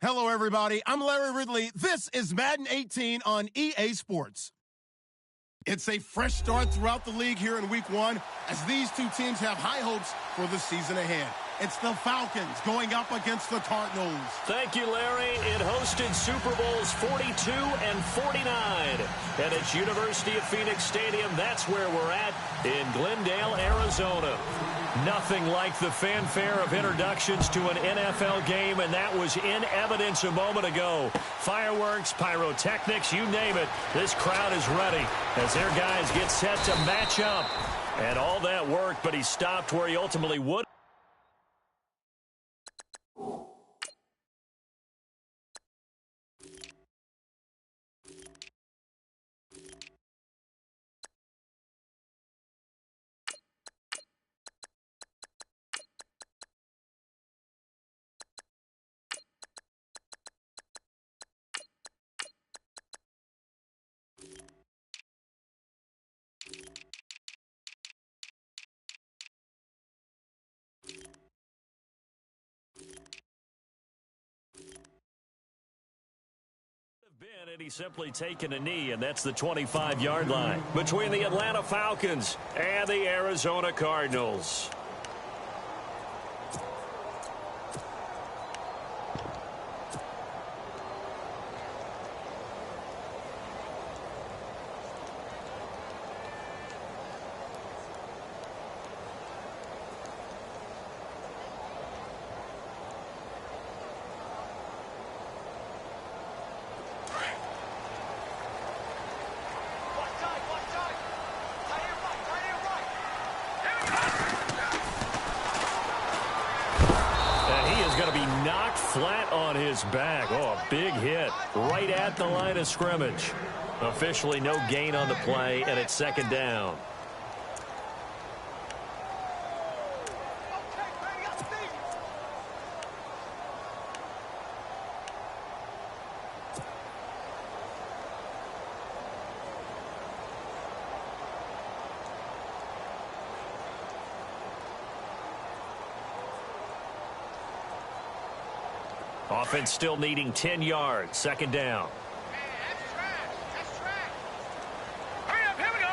Hello, everybody. I'm Larry Ridley. This is Madden 18 on EA Sports. It's a fresh start throughout the league here in Week 1 as these two teams have high hopes for the season ahead. It's the Falcons going up against the Cardinals. Thank you, Larry. It hosted Super Bowls 42 and 49. And it's University of Phoenix Stadium. That's where we're at in Glendale, Arizona. Nothing like the fanfare of introductions to an NFL game, and that was in evidence a moment ago. Fireworks, pyrotechnics, you name it. This crowd is ready as their guys get set to match up. And all that worked, but he stopped where he ultimately would. And he's simply taken a knee, and that's the 25-yard line between the Atlanta Falcons and the Arizona Cardinals. Flat on his back. Oh, a big hit right at the line of scrimmage. Officially no gain on the play, and it's second down. Offense still needing 10 yards. Second down. That's track. Hurry up, here we go.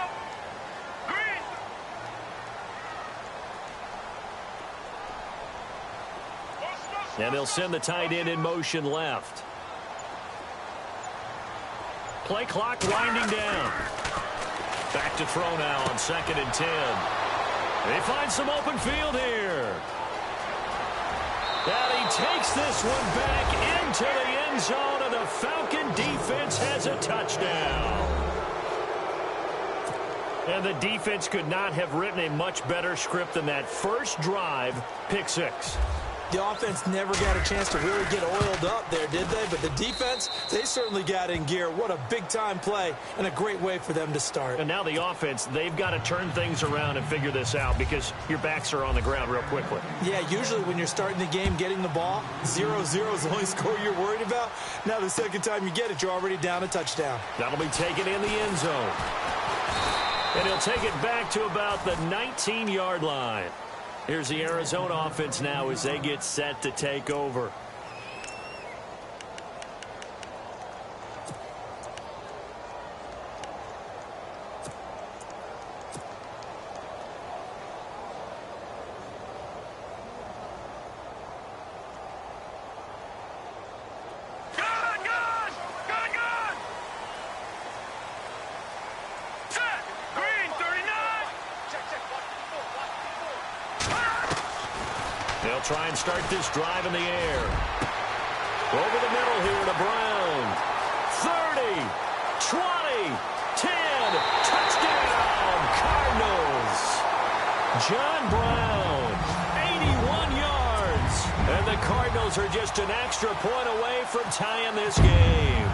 Green. And they'll send the tight end in motion left. Play clock winding down. Back to throw now on 2nd and 10. They find some open field here. And he takes this one back into the end zone, and the Falcon defense has a touchdown. And the defense could not have written a much better script than that first drive, pick 6. The offense never got a chance to really get oiled up there, did they? But the defense, they certainly got in gear. What a big-time play and a great way for them to start. And now the offense, they've got to turn things around and figure this out because your backs are on the ground real quickly. Yeah, usually when you're starting the game getting the ball, 0-0 is the only score you're worried about. Now the second time you get it, you're already down a touchdown. That'll be taken in the end zone. And he'll take it back to about the 19-yard line. Here's the Arizona offense now as they get set to take over. They'll try and start this drive in the air. Over the middle here to Brown. 30, 20, 10. Touchdown, Cardinals. John Brown, 81 yards. And the Cardinals are just an extra point away from tying this game.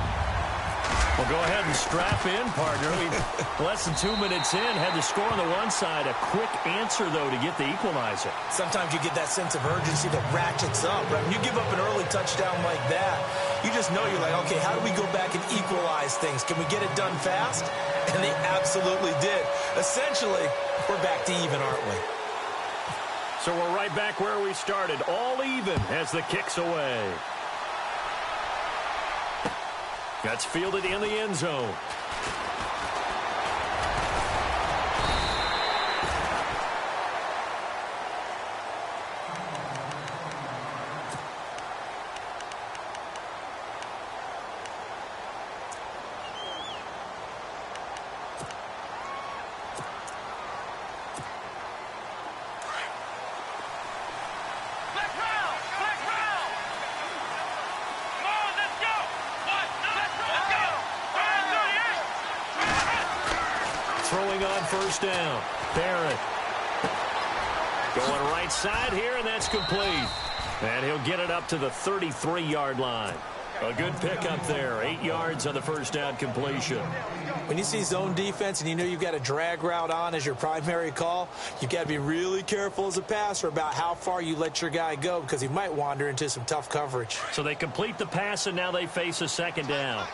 Well, go ahead and strap in, partner. Less than 2 minutes in, had the score on the one side. A quick answer, though, to get the equalizer. Sometimes you get that sense of urgency that ratchets up, right? When you give up an early touchdown like that, you just know you're like, okay, how do we go back and equalize things? Can we get it done fast? And they absolutely did. Essentially, we're back to even, aren't we? So we're right back where we started, all even as the kick's away. That's fielded in the end zone. Throwing on first down. Barrett. Going right side here, and that's complete. And he'll get it up to the 33-yard line. A good pickup there. 8 yards on the first down completion. When you see zone defense and you know you've got a drag route on as your primary call, you've got to be really careful as a passer about how far you let your guy go because he might wander into some tough coverage. So they complete the pass, and now they face a second down.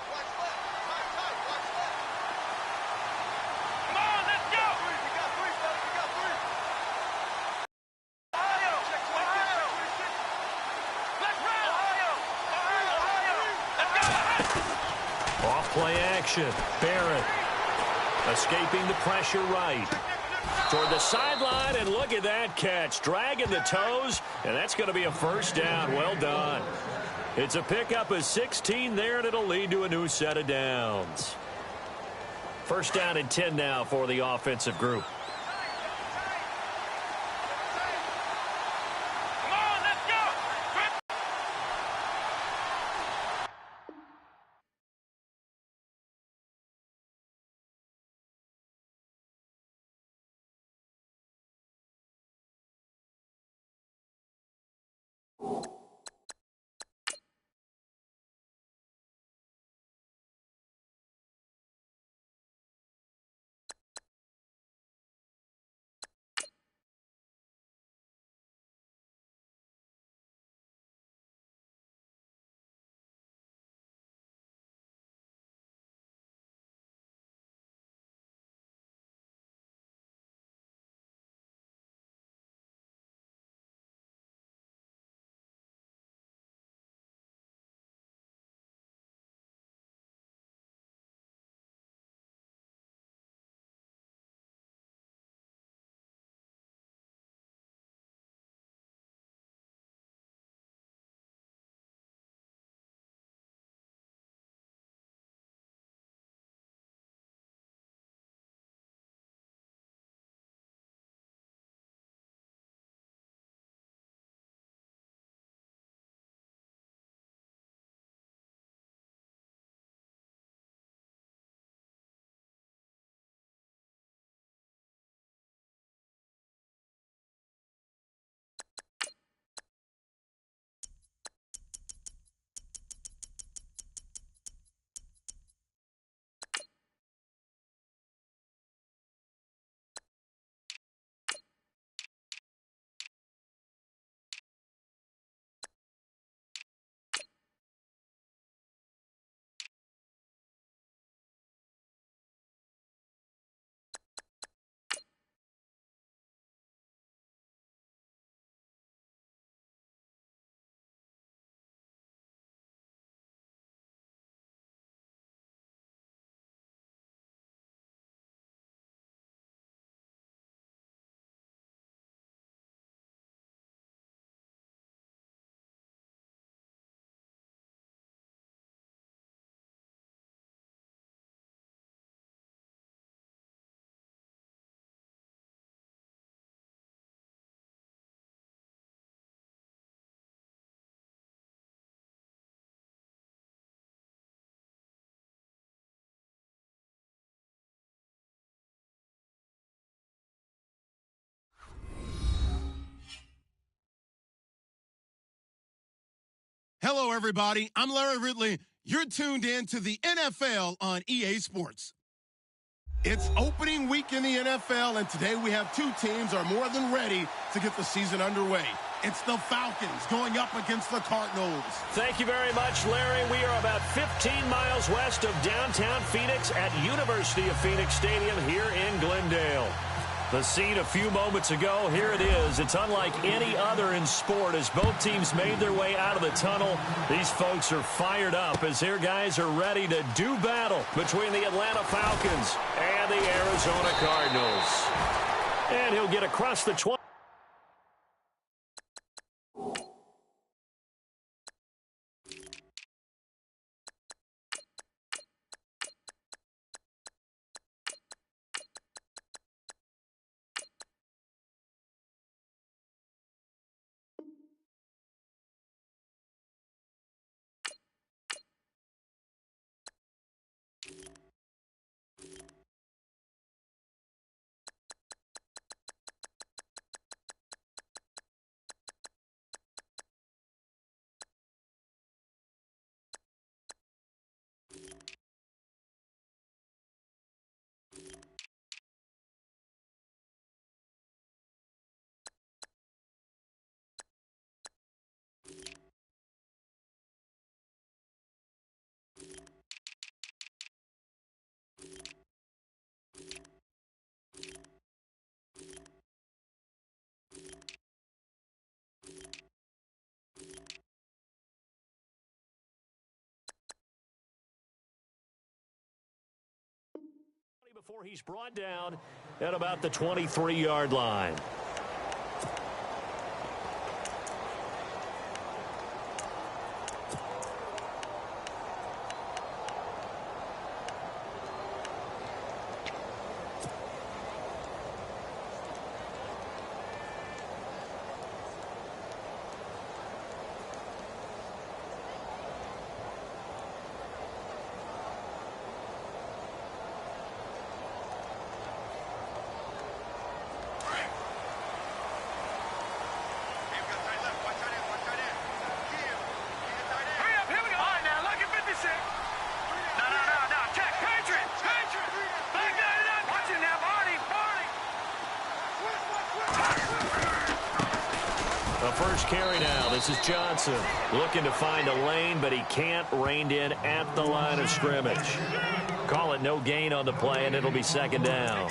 Play action. Barrett escaping the pressure right. Toward the sideline, and look at that catch. Dragging the toes, and that's going to be a first down. Well done. It's a pickup of 16 there, and it'll lead to a new set of downs. First down and 10 now for the offensive group. Hello, everybody. I'm Larry Ridley. You're tuned in to the NFL on EA Sports. It's opening week in the NFL, and today we have two teams are more than ready to get the season underway. It's the Falcons going up against the Cardinals. Thank you very much, Larry. We are about 15 miles west of downtown Phoenix at University of Phoenix Stadium here in Glendale. The scene a few moments ago, here it is. It's unlike any other in sport as both teams made their way out of the tunnel. These folks are fired up as their guys are ready to do battle between the Atlanta Falcons and the Arizona Cardinals. And he'll get across the 20. Before he's brought down at about the 23-yard line. First carry now. This is Johnson looking to find a lane, but he can't. Reined in at the line of scrimmage. Call it no gain on the play, and it'll be second down.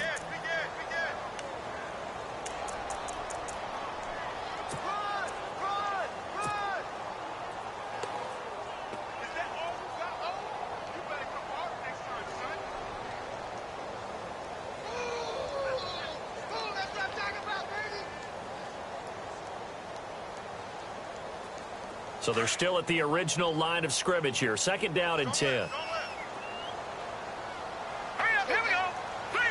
So they're still at the original line of scrimmage here. Second down and 10. Here we go. 3-19.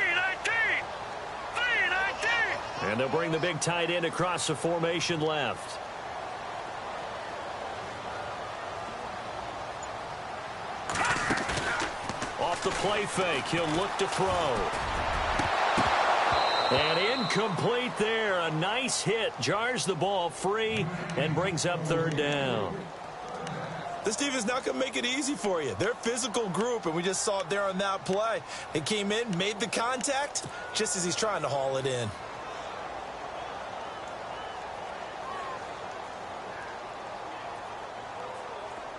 3-19. And they'll bring the big tight end across the formation left. Off the play fake, he'll look to throw. And incomplete there. A nice hit. Jars the ball free and brings up third down. This defense not going to make it easy for you. They're a physical group, and we just saw it there on that play. They came in, made the contact, just as he's trying to haul it in.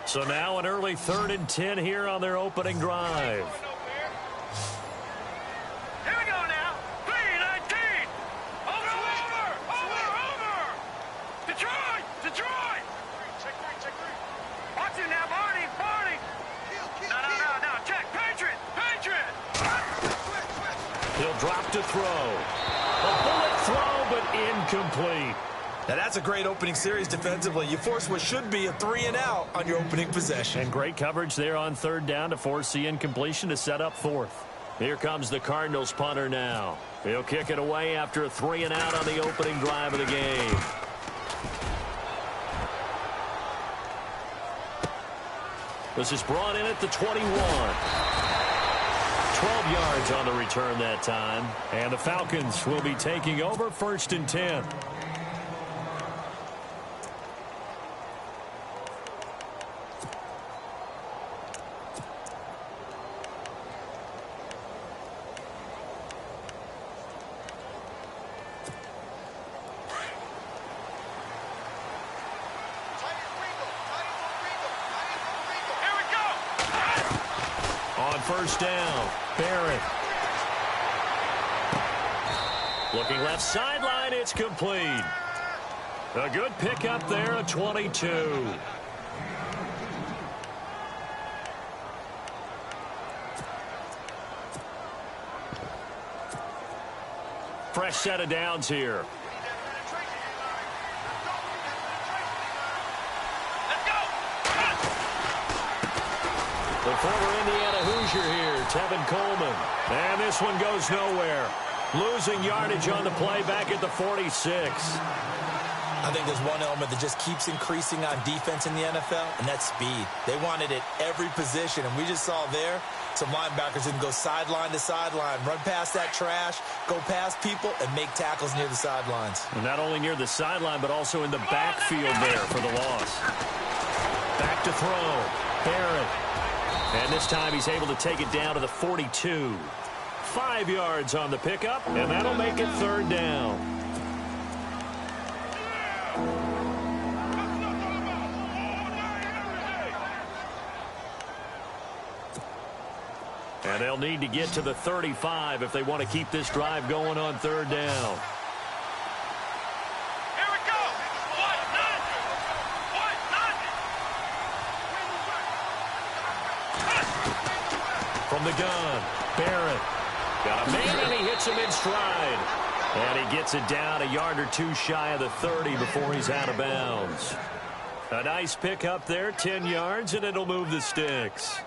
So now an early 3rd and 10 here on their opening drive. He'll drop to throw. A bullet throw, but incomplete. Now that's a great opening series defensively. You force what should be a 3-and-out on your opening possession. And great coverage there on third down to force the incompletion to set up fourth. Here comes the Cardinals punter now. He'll kick it away after a 3-and-out on the opening drive of the game. This is brought in at the 21. 12 yards on the return that time. And the Falcons will be taking over 1st and 10. First down, Barrett. Looking left sideline, it's complete. A good pickup there, a 22. Fresh set of downs here. The former Indiana Hoosier here, Tevin Coleman. And this one goes nowhere. Losing yardage on the play back at the 46. I think there's one element that just keeps increasing on defense in the NFL, and that's speed. They want it at every position, and we just saw there some linebackers that can go sideline to sideline, run past that trash, go past people, and make tackles near the sidelines. And not only near the sideline, but also in the backfield there for the loss. Back to throw. Barrett. And this time he's able to take it down to the 42. 5 yards on the pickup, and that'll make it third down. And they'll need to get to the 35 if they want to keep this drive going on third down. Here we go. From the gun, Barrett. Got a man, and he hits him in stride. And he gets it down a yard or two shy of the 30 before he's out of bounds. A nice pickup there, 10 yards, and it'll move the sticks.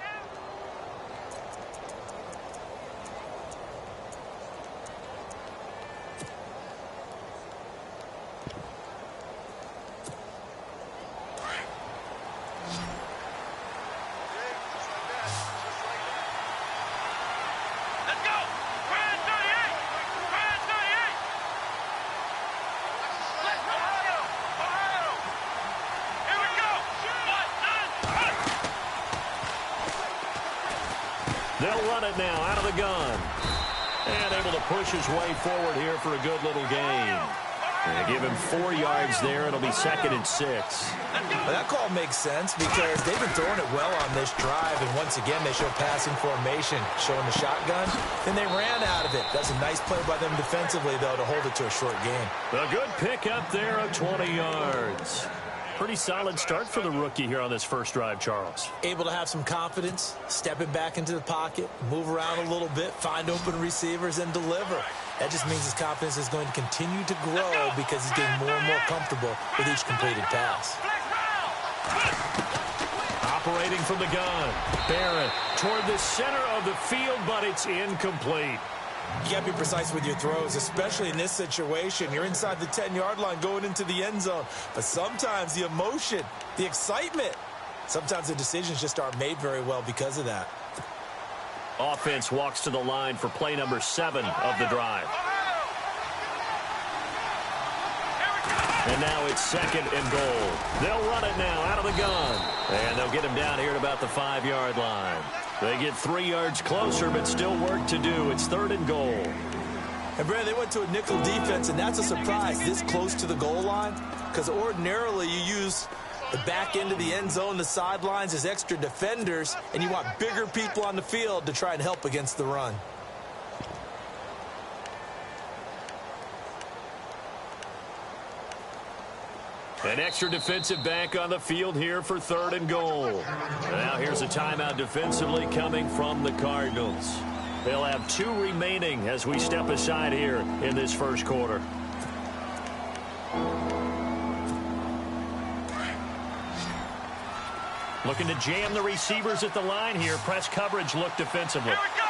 They'll run it now out of the gun. And able to push his way forward here for a good little gain. And give him 4 yards there. It'll be 2nd and 6. Well, that call makes sense because they've been throwing it well on this drive. And once again, they show passing formation, showing the shotgun. Then they ran out of it. That's a nice play by them defensively, though, to hold it to a short gain. A good pickup there of 20 yards. Pretty solid start for the rookie here on this first drive, Charles. Able to have some confidence, stepping back into the pocket, move around a little bit, find open receivers, and deliver. That just means his confidence is going to continue to grow because he's getting more and more comfortable with each completed pass. Operating from the gun. Barrett toward the center of the field, but it's incomplete. You got to be precise with your throws, especially in this situation. You're inside the 10-yard line going into the end zone. But sometimes the emotion, the excitement, sometimes the decisions just aren't made very well because of that. Offense walks to the line for play number 7 of the drive. And now it's 2nd and goal. They'll run it now out of the gun. And they'll get him down here at about the 5-yard line. They get 3 yards closer, but still work to do. It's 3rd and goal. And, Brad, they went to a nickel defense, and that's a surprise this close to the goal line because ordinarily you use the back end of the end zone, the sidelines as extra defenders, and you want bigger people on the field to try and help against the run. An extra defensive back on the field here for 3rd and goal. Now here's a timeout defensively coming from the Cardinals. They'll have 2 remaining as we step aside here in this first quarter. Looking to jam the receivers at the line here. Press coverage look defensively. Here we go.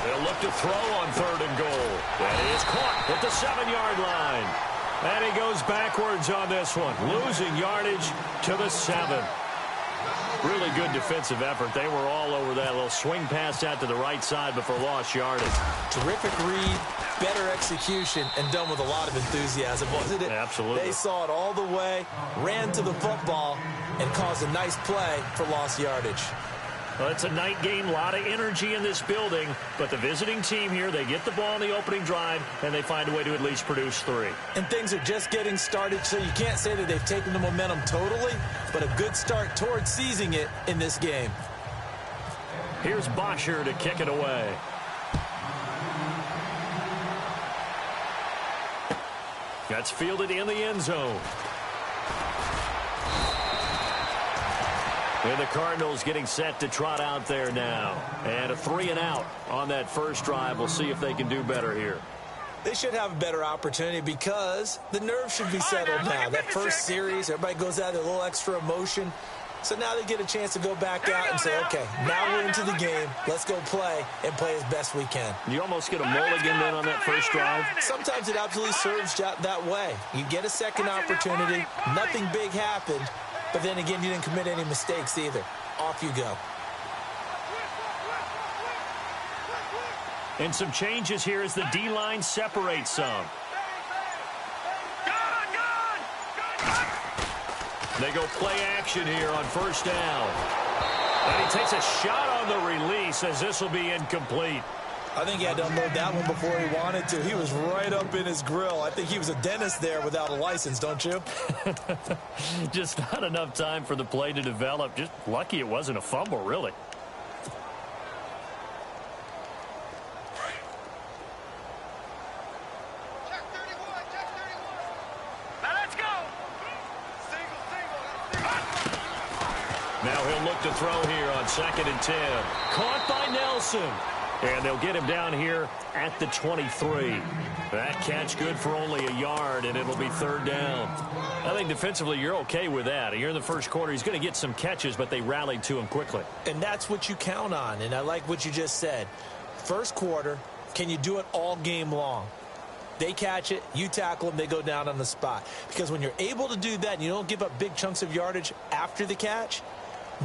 They'll look to throw on 3rd and goal. That is caught at the 7-yard line. And he goes backwards on this one, losing yardage to the 7. Really good defensive effort. They were all over that little swing pass out to the right side before lost yardage. Terrific read, better execution, and done with a lot of enthusiasm, wasn't it? Absolutely. They saw it all the way, ran to the football, and caused a nice play for lost yardage. Well, it's a night game, a lot of energy in this building, but the visiting team here, they get the ball in the opening drive, and they find a way to at least produce 3. And things are just getting started, so you can't say that they've taken the momentum totally, but a good start towards seizing it in this game. Here's Bosher to kick it away. That's fielded in the end zone. And the Cardinals getting set to trot out there now. And a 3-and-out on that first drive. We'll see if they can do better here. They should have a better opportunity because the nerves should be settled now. That first series, everybody goes out with a little extra emotion. So now they get a chance to go back out and say, okay, now we're into the game. Let's go play and play as best we can. You almost get a mulligan then on that first drive. Sometimes it absolutely serves that way. You get a second opportunity. Nothing big happened. But then again, you didn't commit any mistakes either. Off you go. And some changes here as the D-line separates some. They go play action here on first down. And he takes a shot on the release as this will be incomplete. I think he had to unload that one before he wanted to. He was right up in his grill. I think he was a dentist there without a license, don't you? Just not enough time for the play to develop. Just lucky it wasn't a fumble, really. Now he'll look to throw here on 2nd and 10. Caught by Nelson. And they'll get him down here at the 23. That catch good for only a yard, and it'll be 3rd down. I think defensively you're okay with that. Here in the first quarter, he's going to get some catches, but they rallied to him quickly. And that's what you count on, and I like what you just said. First quarter, can you do it all game long? They catch it, you tackle them, they go down on the spot. Because when you're able to do that and you don't give up big chunks of yardage after the catch,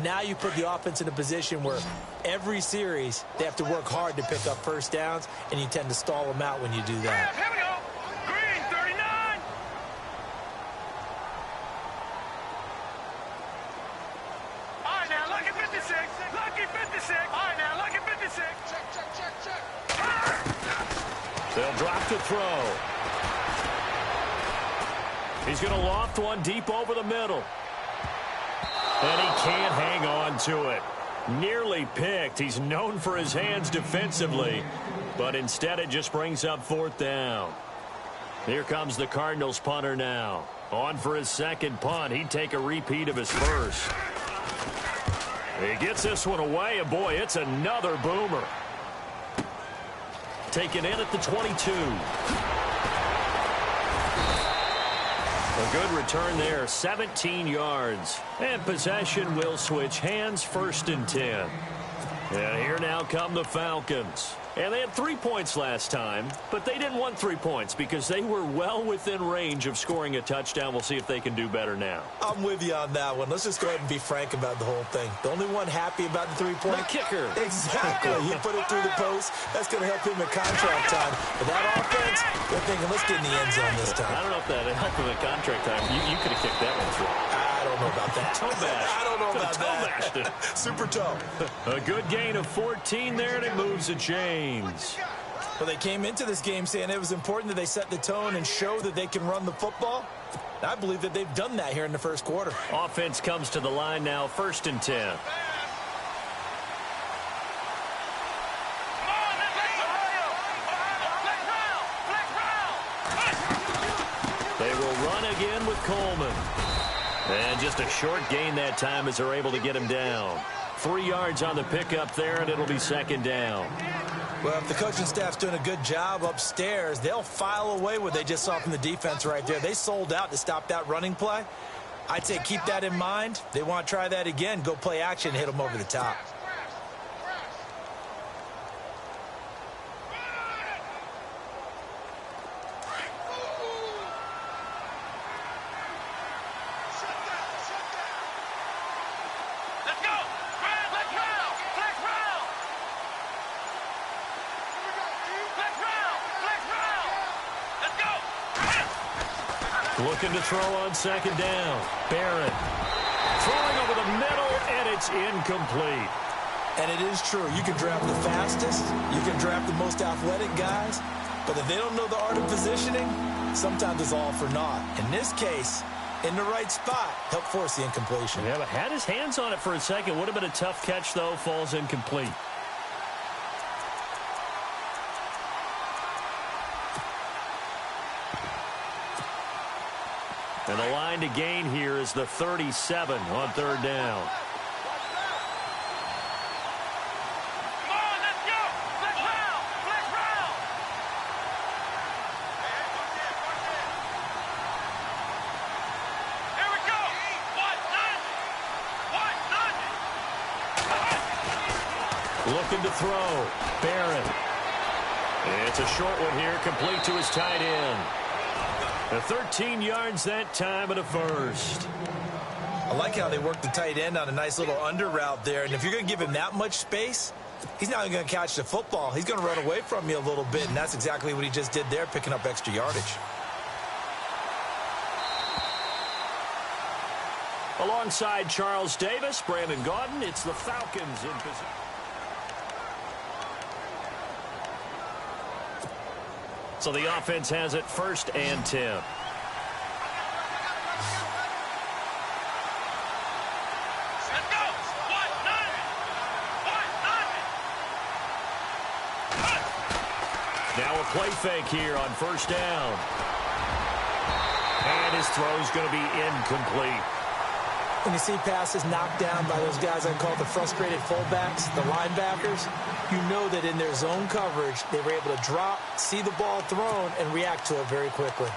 now you put the offense in a position where every series they have to work hard to pick up first downs, and you tend to stall them out when you do that. Here we go. Green, 39. All right, now, lucky 56. Lucky 56. All right, now, lucky 56. Check. They'll drop to throw. He's going to loft one deep over the middle. And he can't hang on to it. Nearly picked. He's known for his hands defensively. But instead it just brings up 4th down. Here comes the Cardinals punter now. On for his second punt. He'd take a repeat of his first. He gets this one away. And boy, it's another boomer. Taken in at the 22. A good return there, 17 yards. And possession will switch hands, 1st and 10. And here now come the Falcons. And they had 3 points last time, but they didn't want 3 points because they were well within range of scoring a touchdown. We'll see if they can do better now. I'm with you on that one. Let's just go ahead and be frank about the whole thing. The only one happy about the 3-point. The kicker. Exactly. He put it through the post. That's going to help him in contract time. But that offense, they're thinking, let's get in the end zone this time. I don't know if that helped him in contract time. You could have kicked that one through. I don't know about that. Toe bash. I don't know about bashed that. it. Super toe. A good gain of 14 there, and it moves the chains. Well, they came into this game saying it was important that they set the tone and show that they can run the football. I believe that they've done that here in the first quarter. Offense comes to the line now, 1st and 10. They will run again with Coleman. And just a short gain that time as they're able to get him down. 3 yards on the pickup there, and it'll be 2nd down. Well, if the coaching staff's doing a good job upstairs, they'll file away what they just saw from the defense right there. They sold out to stop that running play. I'd say keep that in mind. They want to try that again. Go play action and hit them over the top. Looking to throw on 2nd down. Barrett throwing over the middle, and it's incomplete. And it is true. You can draft the fastest. You can draft the most athletic guys. But if they don't know the art of positioning, sometimes it's all for naught. In this case, in the right spot, helped force the incompletion. Yeah, but had his hands on it for a second. Would have been a tough catch, though. Falls incomplete. And the line to gain here is the 37 on third down. Looking to throw. Barrett. It's a short one here, complete to his tight end. The 13 yards that time of the first. I like how they work the tight end on a nice little under route there. And if you're going to give him that much space, he's not going to catch the football. He's going to run away from you a little bit, and that's exactly what he just did there, picking up extra yardage. Alongside Charles Davis, Brandon Gaudin, it's the Falcons in position. So the offense has it 1st and 10. Now a play fake here on 1st down. And his throw's going to be incomplete. When you see passes knocked down by those guys I call the frustrated fullbacks, the linebackers, you know that in their zone coverage, they were able to drop, see the ball thrown, and react to it very quickly.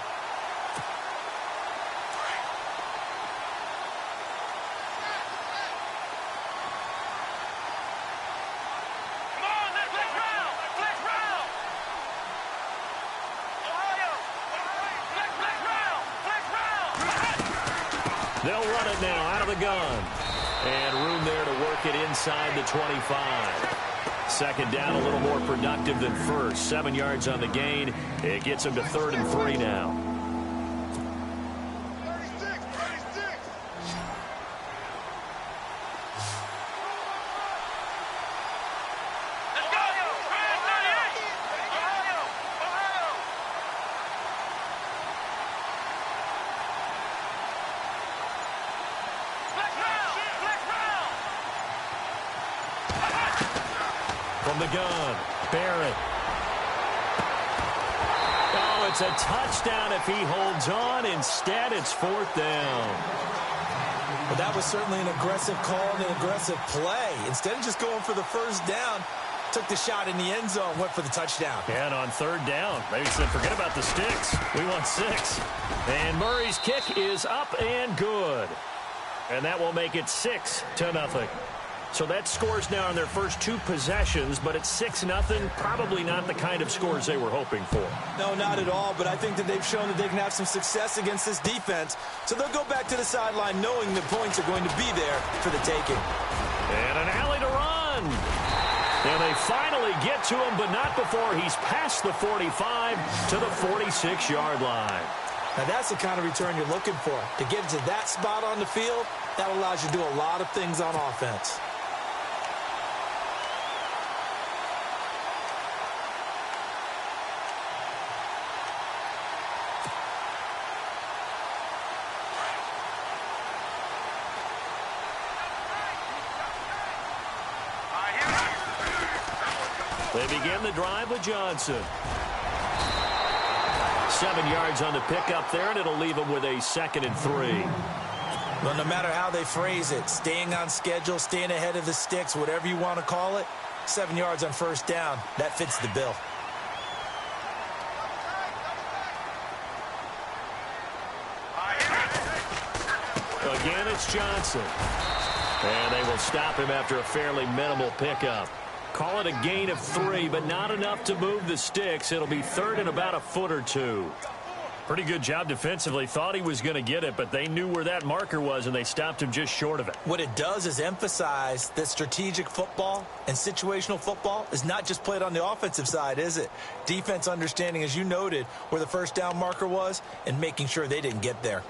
They'll run it now out of the gun. And room there to work it inside the 25. 2nd down, a little more productive than first. 7 yards on the gain. It gets him to 3rd and 3 now. From the gun, Barrett. Oh, it's a touchdown if he holds on. Instead, it's 4th down. Well, that was certainly an aggressive call and an aggressive play. Instead of just going for the 1st down, took the shot in the end zone, went for the touchdown. And on 3rd down, maybe said, forget about the sticks. We want 6. And Murray's kick is up and good. And that will make it 6-0. So that scores now on their first 2 possessions, but it's 6-0. Probably not the kind of scores they were hoping for. No, not at all, but I think that they've shown that they can have some success against this defense. So they'll go back to the sideline knowing the points are going to be there for the taking. And an alley to run. And they finally get to him, but not before he's past the 45 to the 46-yard line. Now that's the kind of return you're looking for. To get to that spot on the field, that allows you to do a lot of things on offense. They begin the drive with Johnson. 7 yards on the pickup there, and it'll leave them with a 2nd and 3. Well, no matter how they phrase it, staying on schedule, staying ahead of the sticks, whatever you want to call it, 7 yards on 1st down, that fits the bill. Again, it's Johnson. And they will stop him after a fairly minimal pickup. Call it a gain of 3, but not enough to move the sticks. It'll be 3rd and about a foot or 2. Pretty good job defensively. Thought he was going to get it, but they knew where that marker was, and they stopped him just short of it. What it does is emphasize that strategic football and situational football is not just played on the offensive side, is it? Defense understanding, as you noted, where the 1st down marker was and making sure they didn't get there.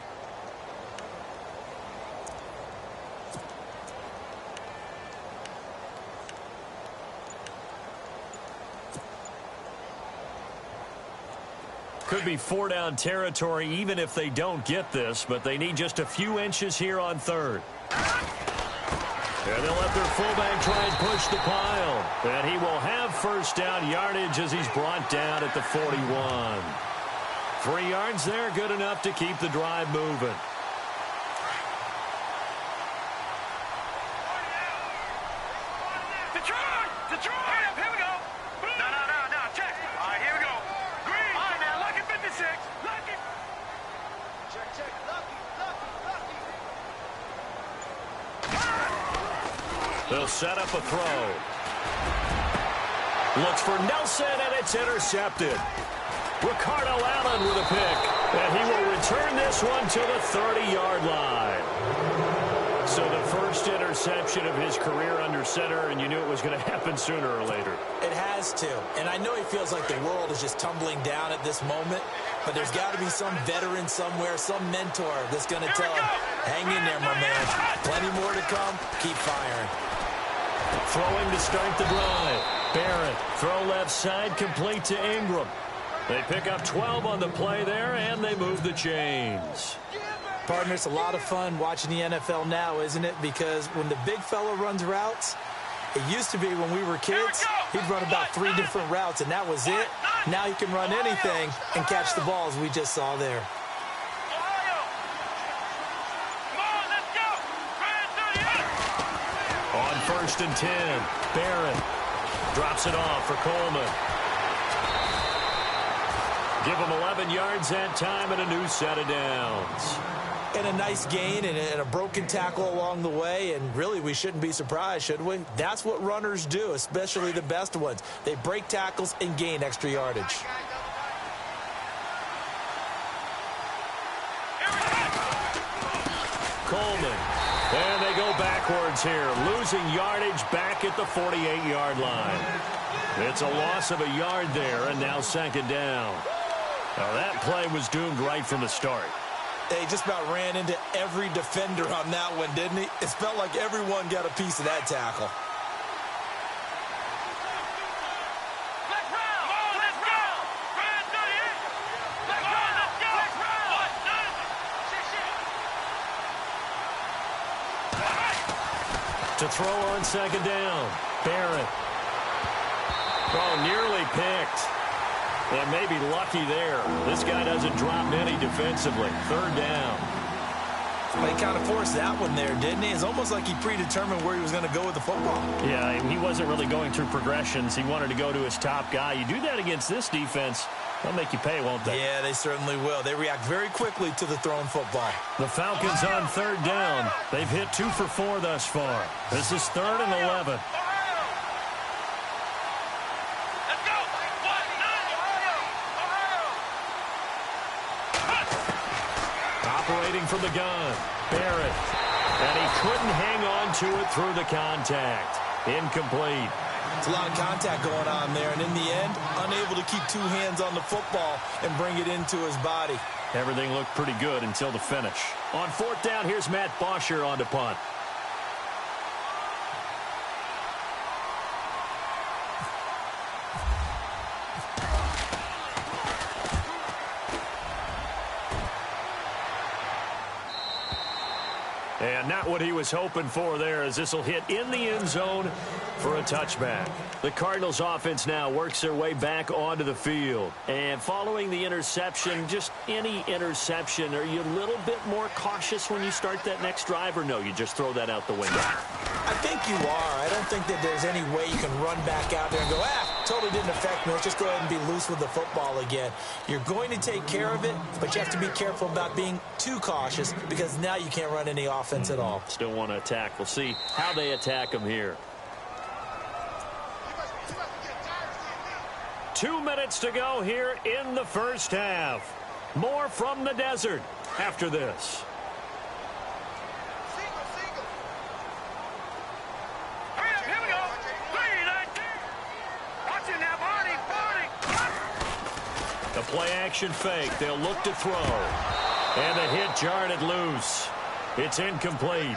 Could be 4-down territory even if they don't get this, but they need just a few inches here on 3rd. And they'll let their fullback try and push the pile. And he will have 1st down yardage as he's brought down at the 41. 3 yards there, good enough to keep the drive moving. Detroit! Here we go! No, check! All right, here we go. Green! All right, now, lucky 56! Lucky! Check, lucky! They'll set up a throw. Looks for Nelson, and it's intercepted. Ricardo Allen with a pick, and he will return this one to the 30-yard line. So the first interception of his career under center, and you knew it was going to happen sooner or later. It has to. And I know he feels like the world is just tumbling down at this moment, but there's got to be some veteran somewhere, some mentor that's going to tell him, hang in there, my man. Plenty more to come. Keep firing. Throwing to start the drive. Barrett, throw left side, complete to Ingram. They pick up 12 on the play there, and they move the chains. Partner, it's a lot of fun watching the NFL now, isn't it? Because when the big fella runs routes, it used to be when we were kids, he'd run about 3 different routes, and that was it. Now he can run anything and catch the balls we just saw there. On 1st and 10, Barrett drops it off for Coleman. Give him 11 yards that time and a new set of downs. And a nice gain and a broken tackle along the way, and really we shouldn't be surprised, should we? That's what runners do, especially the best ones. They break tackles and gain extra yardage. Coleman, and they go backwards here, losing yardage back at the 48-yard line. It's a loss of a yard there, and now 2nd down. Now that play was doomed right from the start. They just about ran into every defender on that one, didn't he? It felt like everyone got a piece of that tackle. To throw on 2nd down, Barrett. Oh, nearly picked. And maybe lucky there. This guy doesn't drop many defensively. 3rd down. Well, he kind of forced that one there, didn't he? It's almost like he predetermined where he was going to go with the football. Yeah, he wasn't really going through progressions. He wanted to go to his top guy. You do that against this defense, they'll make you pay, won't they? Yeah, they certainly will. They react very quickly to the thrown football. The Falcons on 3rd down. They've hit 2 for 4 thus far. This is 3rd and 11. Operating from the gun, Barrett. And he couldn't hang on to it through the contact. Incomplete. It's a lot of contact going on there, and in the end, unable to keep 2 hands on the football and bring it into his body. Everything looked pretty good until the finish. On 4th down, here's Matt Bosher on to punt. And not what he was hoping for there, as this will hit in the end zone for a touchback. The Cardinals offense now works their way back onto the field. And following the interception, just any interception, are you a little bit more cautious when you start that next drive, or no, you just throw that out the window? I think you are. I don't think that there's any way you can run back out there and go, totally didn't affect me. Let's just go ahead and be loose with the football again. You're going to take care of it, but you have to be careful about being too cautious, because now you can't run any offense at all. Still want to attack. We'll see how they attack him here. 2 minutes to go here in the first half. More from the desert after this. Here we go. 3-19. Watch it now, Barney. The play action fake. They'll look to throw. And the hit jarred it loose. It's incomplete.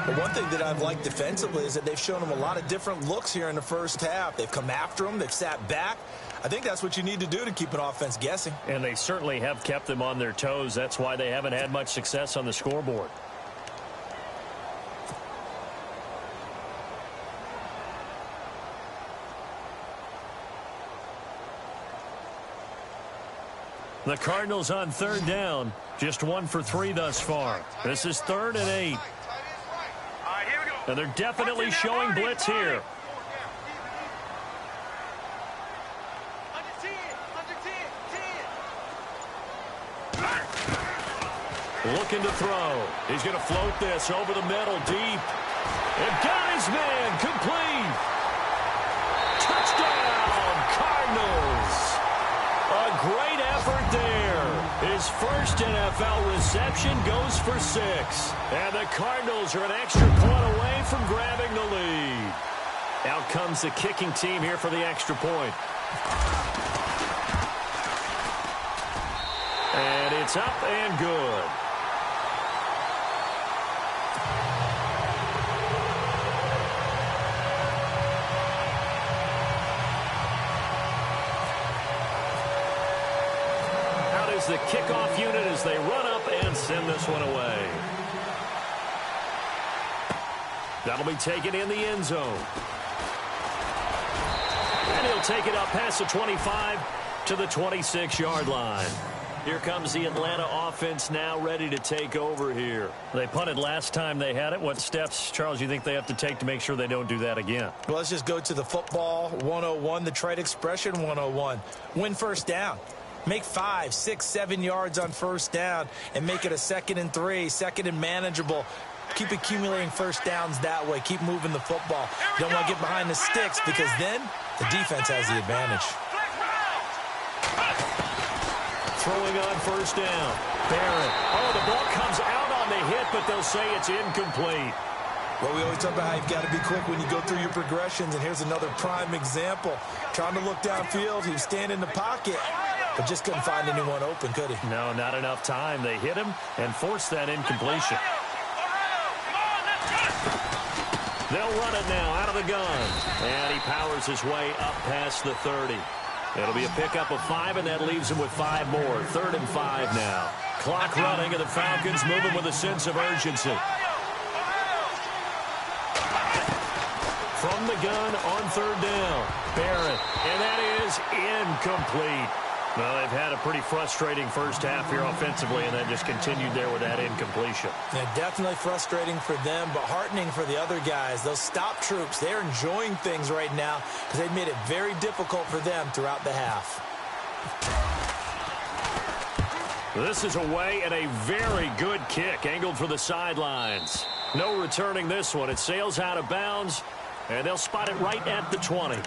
But one thing that I've liked defensively is that they've shown him a lot of different looks here in the first half. They've come after him. They've sat back. I think that's what you need to do to keep an offense guessing. And they certainly have kept them on their toes. That's why they haven't had much success on the scoreboard. The Cardinals on third down, just 1 for 3 thus far. This is 3rd and 8. All right, here we go. And they're definitely showing blitz here. Looking to throw. He's going to float this over the middle, deep. And got his man, complete. Touchdown, Cardinals. A great effort there. His first NFL reception goes for 6. And the Cardinals are an extra point away from grabbing the lead. Out comes the kicking team here for the extra point. And it's up and good. The kickoff unit as they run up and send this one away. That'll be taken in the end zone. And he'll take it up past the 25 to the 26-yard line. Here comes the Atlanta offense now ready to take over here. They punted last time they had it. What steps, Charles, you think they have to take to make sure they don't do that again? Well, let's just go to the football 101, the trade expression 101. Win first down. Make 5, 6, 7 yards on first down and make it a 2nd and 3, 2nd and manageable. Keep accumulating first downs that way. Keep moving the football. You don't want to get behind the sticks because then the defense has the advantage. Throwing on first down. Barrett. Oh, the ball comes out on the hit, but they'll say it's incomplete. Well, we always talk about how you've got to be quick when you go through your progressions, and here's another prime example. Trying to look downfield, he was standing in the pocket, but just couldn't find anyone open, could he? No, not enough time. They hit him and forced that incompletion. They'll run it now out of the gun. And he powers his way up past the 30. It'll be a pickup of 5, and that leaves him with 5 more. 3rd and 5 now. Clock running, and the Falcons moving with a sense of urgency. From the gun on 3rd down. Barrett, and that is incomplete. Well, they've had a pretty frustrating first half here offensively, and then just continued there with that incompletion. Yeah, definitely frustrating for them, but heartening for the other guys. Those stop troops, they're enjoying things right now because they've made it very difficult for them throughout the half. This is away and a very good kick, angled for the sidelines. No returning this one. It sails out of bounds, and they'll spot it right at the 20.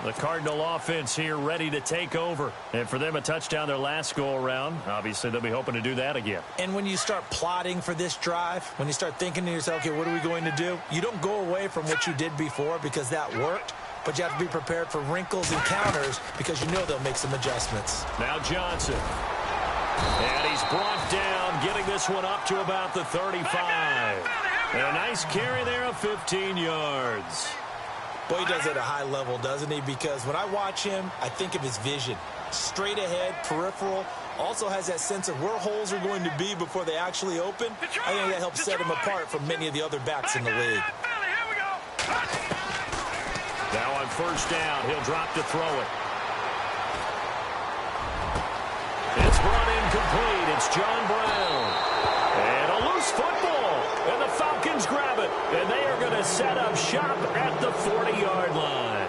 The Cardinal offense here ready to take over. And for them, a touchdown their last go-around. Obviously, they'll be hoping to do that again. And when you start plotting for this drive, when you start thinking to yourself, okay, what are we going to do? You don't go away from what you did before because that worked. But you have to be prepared for wrinkles and counters because you know they'll make some adjustments. Now Johnson. And he's brought down, getting this one up to about the 35. And a nice carry there of 15 yards. Boy, he does it at a high level, doesn't he? Because when I watch him, I think of his vision. Straight ahead, peripheral. Also has that sense of where holes are going to be before they actually open. I think that helps set him apart from many of the other backs in the league. Now on first down, he'll drop to throw it. It's brought in complete. It's John Brown. And a loose football. And the Falcons grab it. And they are going to set up shop at the 40-yard line.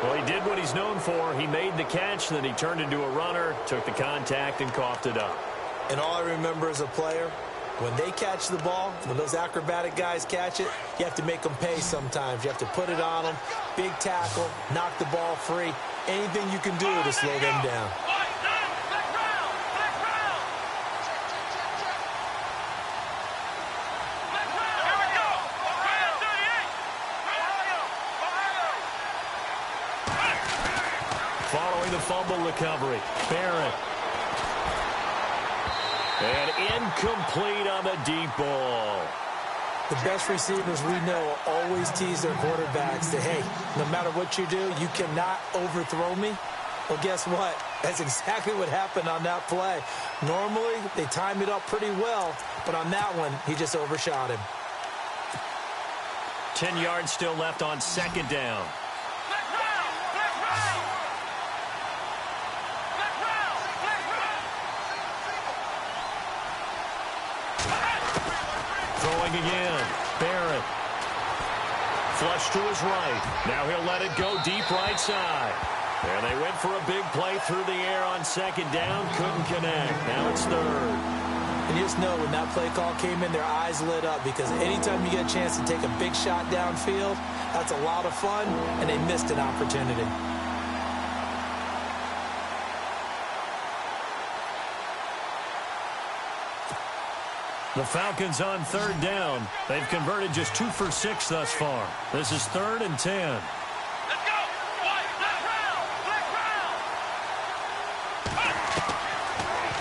Well, he did what he's known for. He made the catch, then he turned into a runner, took the contact, and coughed it up. And all I remember as a player, when they catch the ball, when those acrobatic guys catch it, you have to make them pay sometimes. You have to put it on them, big tackle, knock the ball free. Anything you can do to slow them down. Following the fumble recovery, Barrett. And incomplete on the deep ball. The best receivers we know always tease their quarterbacks that, hey, no matter what you do, you cannot overthrow me. Well, guess what? That's exactly what happened on that play. Normally, they time it up pretty well, but on that one, he just overshot him. 10 yards still left on second down. throwing again. Barrett. Flush to his right. Now he'll let it go deep right side. And they went for a big play through the air on second down. Couldn't connect. Now it's third. And you just know when that play call came in, their eyes lit up, because anytime you get a chance to take a big shot downfield, that's a lot of fun, and they missed an opportunity. The Falcons on third down. They've converted just 2 for 6 thus far. This is 3rd and 10. Let's go! White, left round!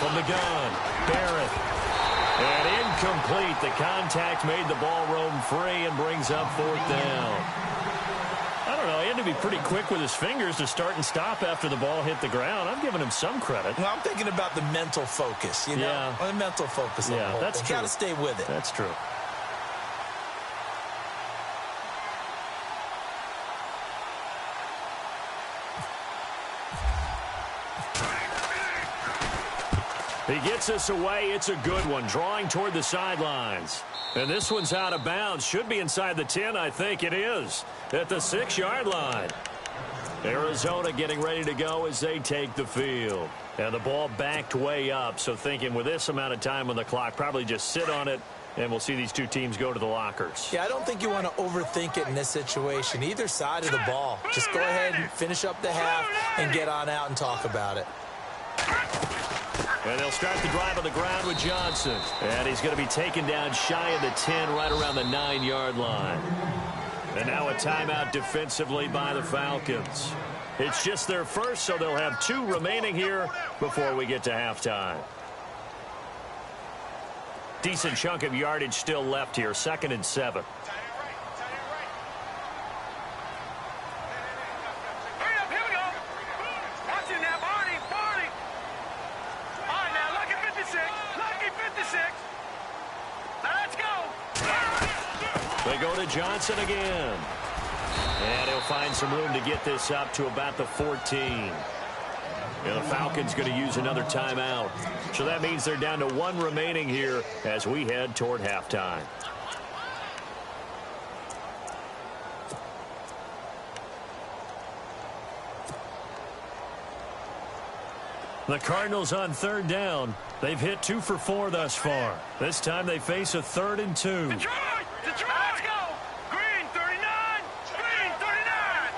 From the gun, Barrett. And incomplete. The contact made the ball roam free and brings up 4th down. I don't know. He had to be pretty quick with his fingers to start and stop after the ball hit the ground. I'm giving him some credit. Well, I'm thinking about the mental focus, you know? Yeah. The mental focus on the whole that's thing. true. Got to stay with it. That's true. He gets us away. It's a good one. Drawing toward the sidelines. And this one's out of bounds. Should be inside the 10, I think it is. At the 6-yard line. Arizona getting ready to go as they take the field. And the ball backed way up. So thinking with this amount of time on the clock, probably just sit on it. And we'll see these two teams go to the lockers. Yeah, I don't think you want to overthink it in this situation. Either side of the ball. Just go ahead and finish up the half and get on out and talk about it. And they'll start the drive on the ground with Johnson. And he's going to be taken down shy of the 10, right around the 9-yard line. And now a timeout defensively by the Falcons. It's just their first, so they'll have 2 remaining here before we get to halftime. Decent chunk of yardage still left here, 2nd and 7. They go to Johnson again. And he'll find some room to get this up to about the 14. And the Falcons going to use another timeout. So that means they're down to 1 remaining here as we head toward halftime. The Cardinals on third down. They've hit 2 for 4 thus far. This time they face a 3rd and 2. Detroit! Detroit! Let's go! Green 39! Green 39!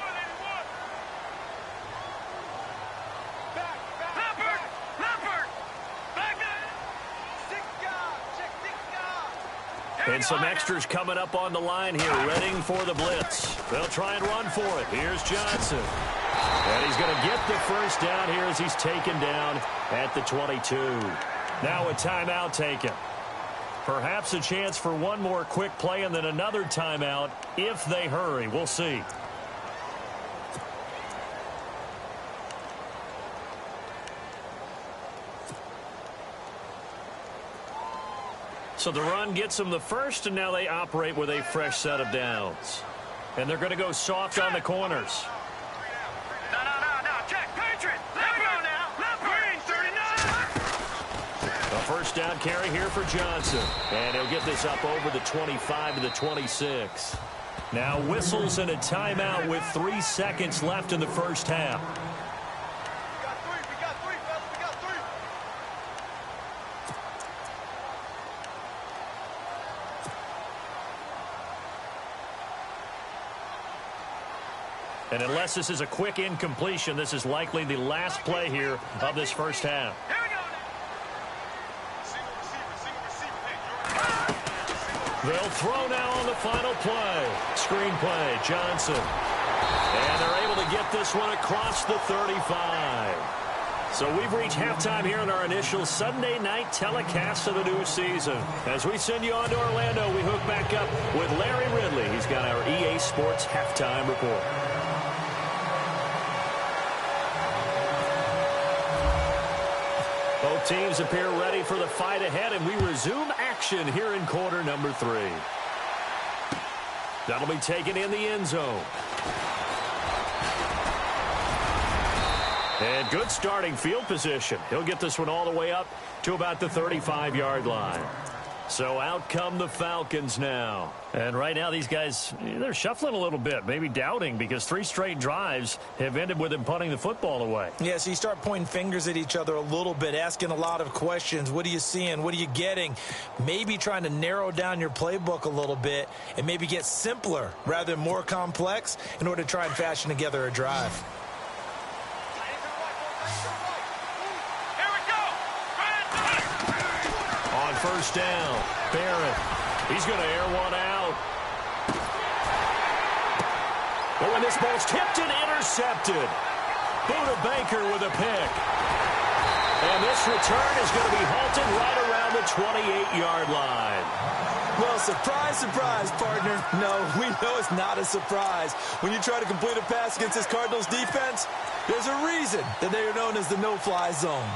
Leopard! Leopard! Back up! And some extras coming up on the line here, readying for the blitz. They'll try and run for it. Here's Johnson. And he's going to get the first down here as he's taken down at the 22. Now a timeout taken. Perhaps a chance for one more quick play and then another timeout if they hurry. We'll see. So the run gets them the first, and now they operate with a fresh set of downs. And they're going to go soft on the corners. No. Check. Patriot. Let me go now. Left green 39. A first down carry here for Johnson. And he'll get this up over the 25 to the 26. Now whistles and a timeout with 3 seconds left in the first half. We got three, fellas. We got 3. And unless this is a quick incompletion, this is likely the last play here of this first half. Here we go. They'll throw now on the final play. Screen play, Johnson. And they're able to get this one across the 35. So we've reached halftime here in our initial Sunday night telecast of the new season. As we send you on to Orlando, we hook back up with Larry Ridley. He's got our EA Sports halftime report. Both teams appear ready for the fight ahead, and we resume action here in quarter number 3. That'll be taken in the end zone. And good starting field position. He'll get this one all the way up to about the 35-yard line. So out come the Falcons now. And right now these guys, they're shuffling a little bit, maybe doubting, because 3 straight drives have ended with them punting the football away. Yeah, so you start pointing fingers at each other a little bit, asking a lot of questions. What are you seeing? What are you getting? Maybe trying to narrow down your playbook a little bit and maybe get simpler rather than more complex in order to try and fashion together a drive. On first down, Barrett. He's going to air one out. But when this ball's tipped and intercepted, Buda Baker with a pick. And this return is going to be halted right around the 28-yard line. Well, surprise, surprise, partner. No, we know it's not a surprise. When you try to complete a pass against this Cardinals defense, there's a reason that they are known as the no-fly zone.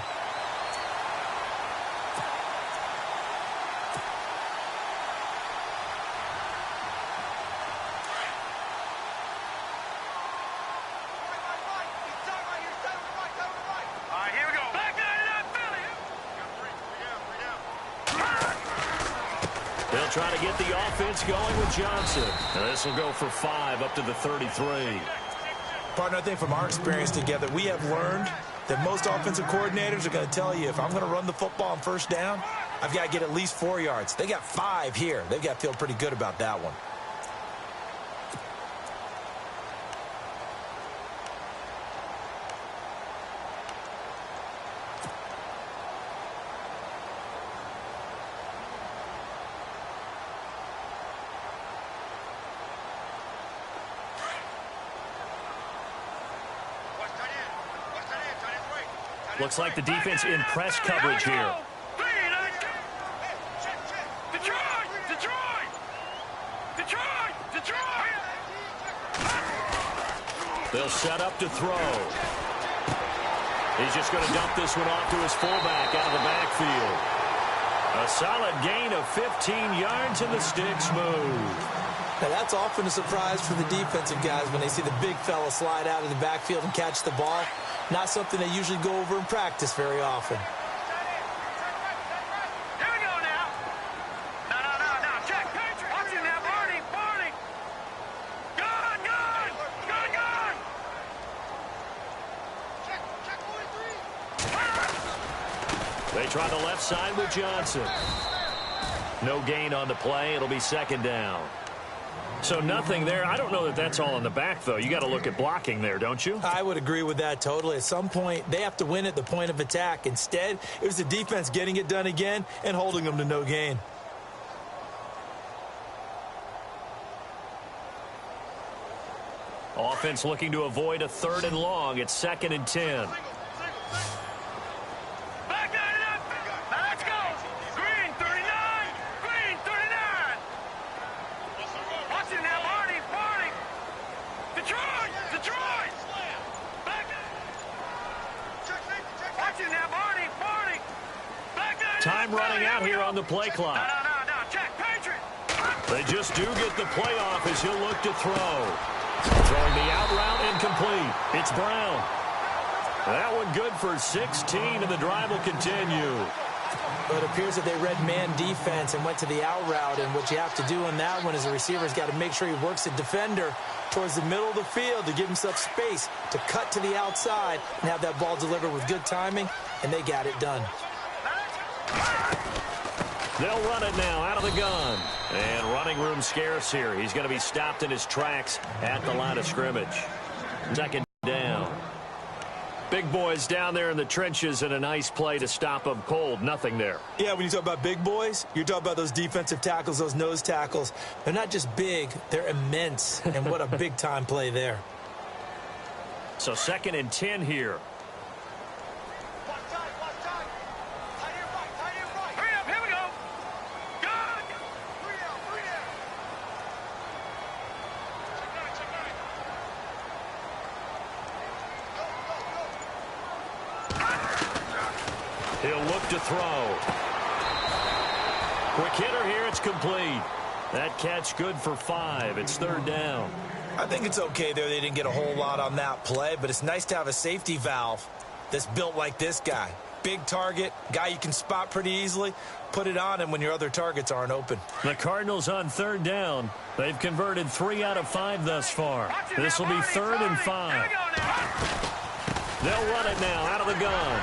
They'll try to get the offense going with Johnson. And this will go for 5 up to the 33. Partner, I think from our experience together, we have learned that most offensive coordinators are going to tell you, if I'm going to run the football on first down, I've got to get at least 4 yards. They got 5 here. They've got to feel pretty good about that one. Looks like the defense in press coverage here. They'll set up to throw. He's just going to dump this one off to his fullback out of the backfield. A solid gain of 15 yards, and the sticks move. Now, that's often a surprise for the defensive guys when they see the big fella slide out of the backfield and catch the ball. Not something they usually go over in practice very often. Here we go now. No. Check. Watch him now, Barney. Gun. Check 43. They try the left side with Johnson. No gain on the play. It'll be second down. So nothing there. I don't know that that's all in the back, though. You got to look at blocking there, don't you? I would agree with that totally. At some point, they have to win at the point of attack. Instead, it was the defense getting it done again and holding them to no gain. Offense looking to avoid a 3rd and long. It's 2nd and 10. Time running out here on the play clock. No. Check. Patriot. They just do get the playoff as he'll look to throw. Throwing the out route incomplete. It's Brown. That one good for 16, and the drive will continue. But it appears that they read man defense and went to the out route, and what you have to do on that one is the receiver's got to make sure he works the defender towards the middle of the field to give himself space to cut to the outside and have that ball delivered with good timing, and they got it done. They'll run it now out of the gun. And running room scarce here. He's going to be stopped in his tracks at the line of scrimmage. 2nd down. Big boys down there in the trenches, and a nice play to stop them cold. Nothing there. Yeah, when you talk about big boys, you're talking about those defensive tackles, those nose tackles. They're not just big, they're immense. And what a big-time play there. So 2nd and 10 here. He'll look to throw. Quick hitter here. It's complete. That catch good for 5. It's 3rd down. I think it's okay there. They didn't get a whole lot on that play, but it's nice to have a safety valve that's built like this guy. big target, guy you can spot pretty easily. Put it on him when your other targets aren't open. The Cardinals on third down. They've converted 3 out of 5 thus far. This will be 3rd and 5. They'll run it now out of the gun.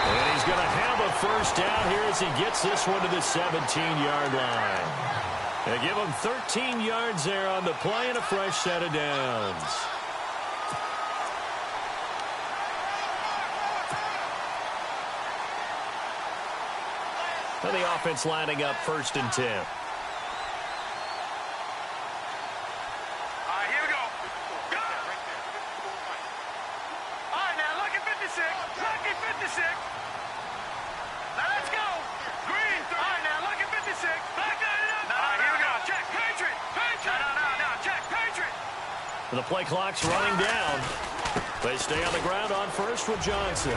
And he's going to have a first down here as he gets this one to the 17-yard line. They give him 13 yards there on the play and a fresh set of downs. And the offense lining up 1st and 10. All right, here we go. Go! All right, now look at 56. Look at 56. Now let's go. Green. All right, now look at 56. Back that up. All right, here we go. Check. Patriot. Patriot. No. Check. Patriot. The play clock's running down. They stay on the ground on first with Johnson.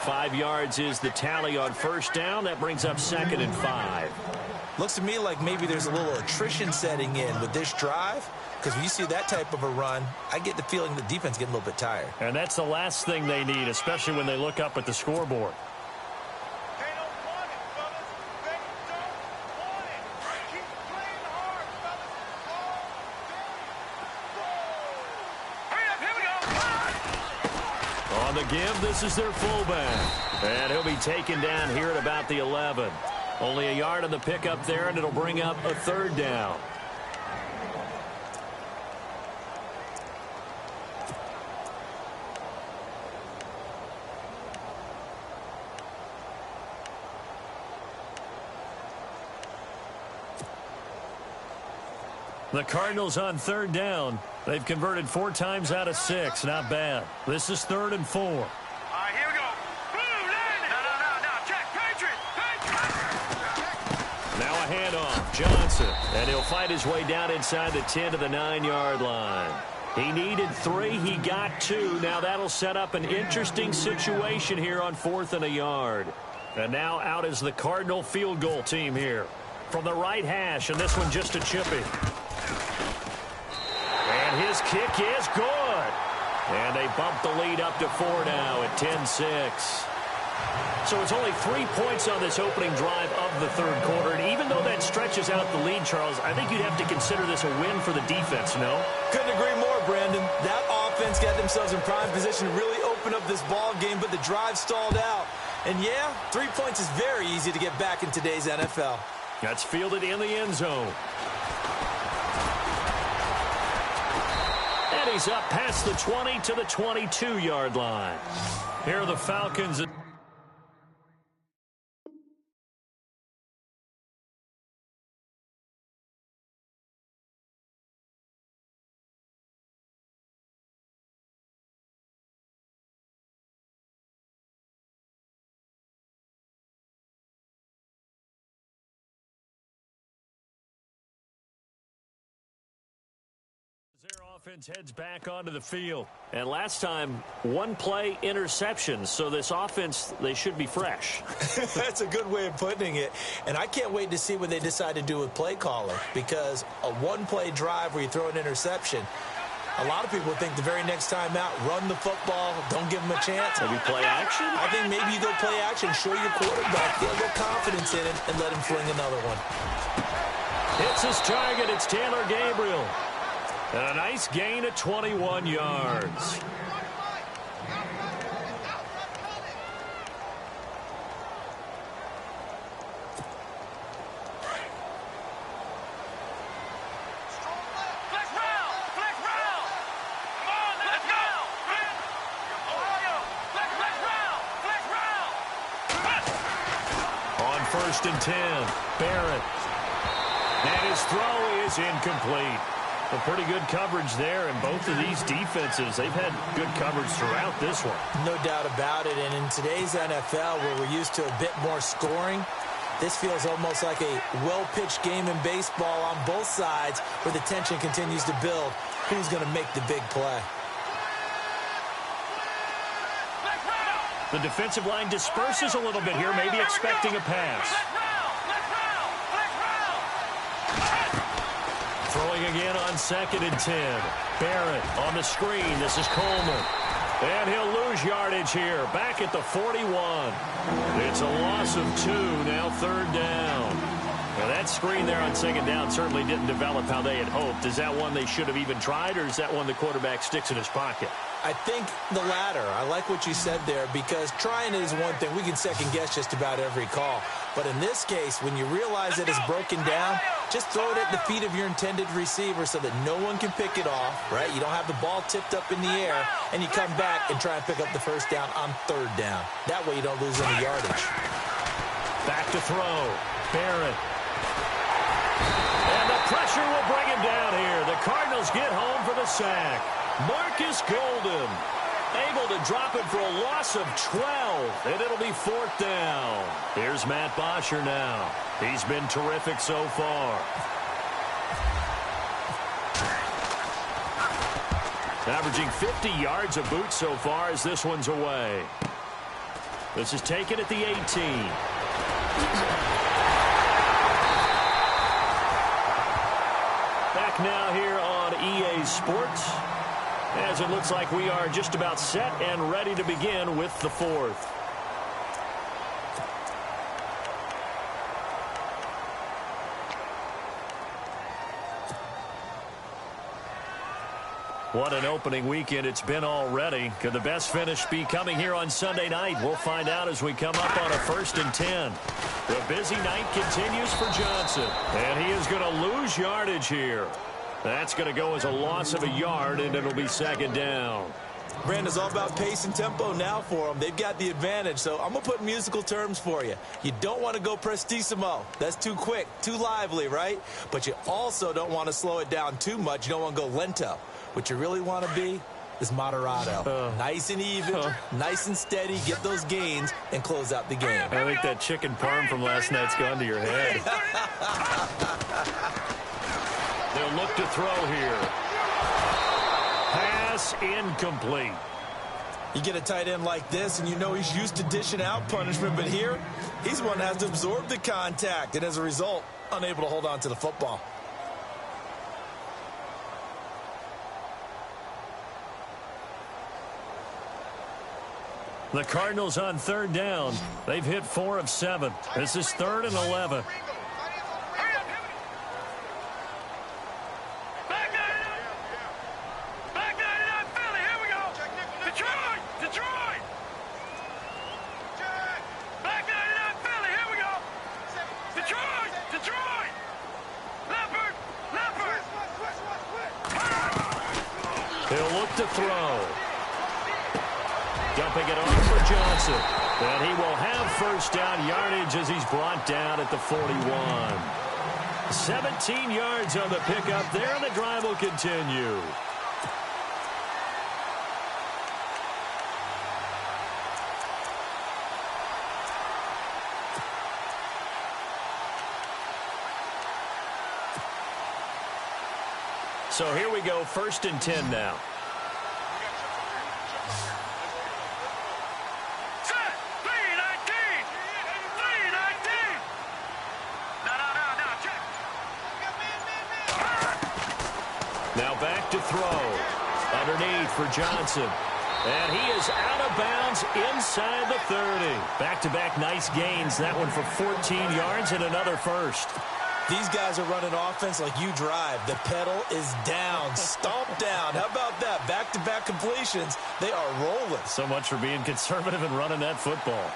5 yards is the tally on first down. That brings up 2nd and 5. Looks to me like maybe there's a little attrition setting in with this drive, because when you see that type of a run, I get the feeling the defense getting a little bit tired. And that's the last thing they need, especially when they look up at the scoreboard. They don't want it, fellas. They don't want it. Keep playing hard, fellas. Hurry up, here we go. On the give, this is their fullback. And he'll be taken down here at about the 11. Only a yard on the pickup there, and it'll bring up a 3rd down. The Cardinals on 3rd down. They've converted 4 times out of 6. Not bad. This is 3rd and 4. All right, here we go. Boom, landed. No. Check. Patriot. Now a handoff. Johnson. And he'll fight his way down inside the 10 to the 9-yard line. He needed 3. He got 2. Now that'll set up an interesting situation here on 4th and a yard. And now out is the Cardinal field goal team here. From the right hash, and this one just a chippy. And his kick is good. And they bump the lead up to 4 now at 10-6. So it's only 3 points on this opening drive of the 3rd quarter. And even though that stretches out the lead, Charles, I think you'd have to consider this a win for the defense, no? Couldn't agree more, Brandon. That offense got themselves in prime position to really open up this ball game, but the drive stalled out. And yeah, 3 points is very easy to get back in today's NFL. That's fielded in the end zone. And he's up past the 20 to the 22-yard line. Here are the Falcons. Their offense heads back onto the field. And last time, 1 play interceptions. So this offense, they should be fresh. That's a good way of putting it. And I can't wait to see what they decide to do with play calling, because a 1-play drive where you throw an interception, a lot of people think the very next time out, run the football, don't give them a chance. Maybe play action? I think maybe you go play action, show your quarterback, get a little confidence in it, and let him fling another one. Hits his target. It's Taylor Gabriel. And a nice gain of 21 yards. On 1st and 10, Barrett. And his throw is incomplete. Well, pretty good coverage there, and both of these defenses, they've had good coverage throughout this one. No doubt about it, and in today's NFL, where we're used to a bit more scoring, this feels almost like a well-pitched game in baseball on both sides, where the tension continues to build. Who's going to make the big play? The defensive line disperses a little bit here, maybe expecting a pass. Throwing again on 2nd and 10. Barrett on the screen. This is Coleman. And he'll lose yardage here, back at the 41. It's a loss of 2, now third down. Now that screen there on second down certainly didn't develop how they had hoped. Is that one they should have even tried, or is that one the quarterback sticks in his pocket? I think the latter. I like what you said there, because trying it is one thing. We can second-guess just about every call. But in this case, when you realize it is broken down, just throw it at the feet of your intended receiver so that no one can pick it off, right? You don't have the ball tipped up in the air, and you come back and try and pick up the first down on third down. That way you don't lose any yardage. Back to throw. Barrett. And the pressure will bring him down here. The Cardinals get home for the sack. Marcus Golden able to drop it for a loss of 12, and it'll be fourth down. Here's Matt Bosher now. He's been terrific so far. Averaging 50 yards a boot so far as this one's away. This is taken at the 18. Back now here on EA Sports, as it looks like we are just about set and ready to begin with the fourth. What an opening weekend it's been already. Could the best finish be coming here on Sunday night? We'll find out as we come up on a 1st and 10. The busy night continues for Johnson, and he is going to lose yardage here. That's going to go as a loss of a yard, and it'll be second down. Brandon, it's all about pace and tempo now for them. They've got the advantage, so I'm going to put musical terms for you. You don't want to go prestissimo. That's too quick, too lively, right? But you also don't want to slow it down too much. You don't want to go lento. What you really want to be is moderato. Nice and even, nice and steady, get those gains, and close out the game. I think that chicken parm from last night's gone to your head. They'll look to throw here. Pass incomplete. You get a tight end like this, and you know he's used to dishing out punishment, but here, he's one that has to absorb the contact, and as a result, unable to hold on to the football. The Cardinals on third down. They've hit 4 of 7. This is 3rd and 11. He'll look to throw. Dumping it off for Johnson. And he will have first down yardage as he's brought down at the 41. 17 yards on the pickup there, and the drive will continue. So here we go, 1st and 10 now. Now back to throw. Underneath for Johnson. And he is out of bounds inside the 30. Back-to-back nice gains. That one for 14 yards and another first. These guys are running offense like you drive. The pedal is down. Stomp down. How about that? Back-to-back completions. They are rolling. So much for being conservative and running that football.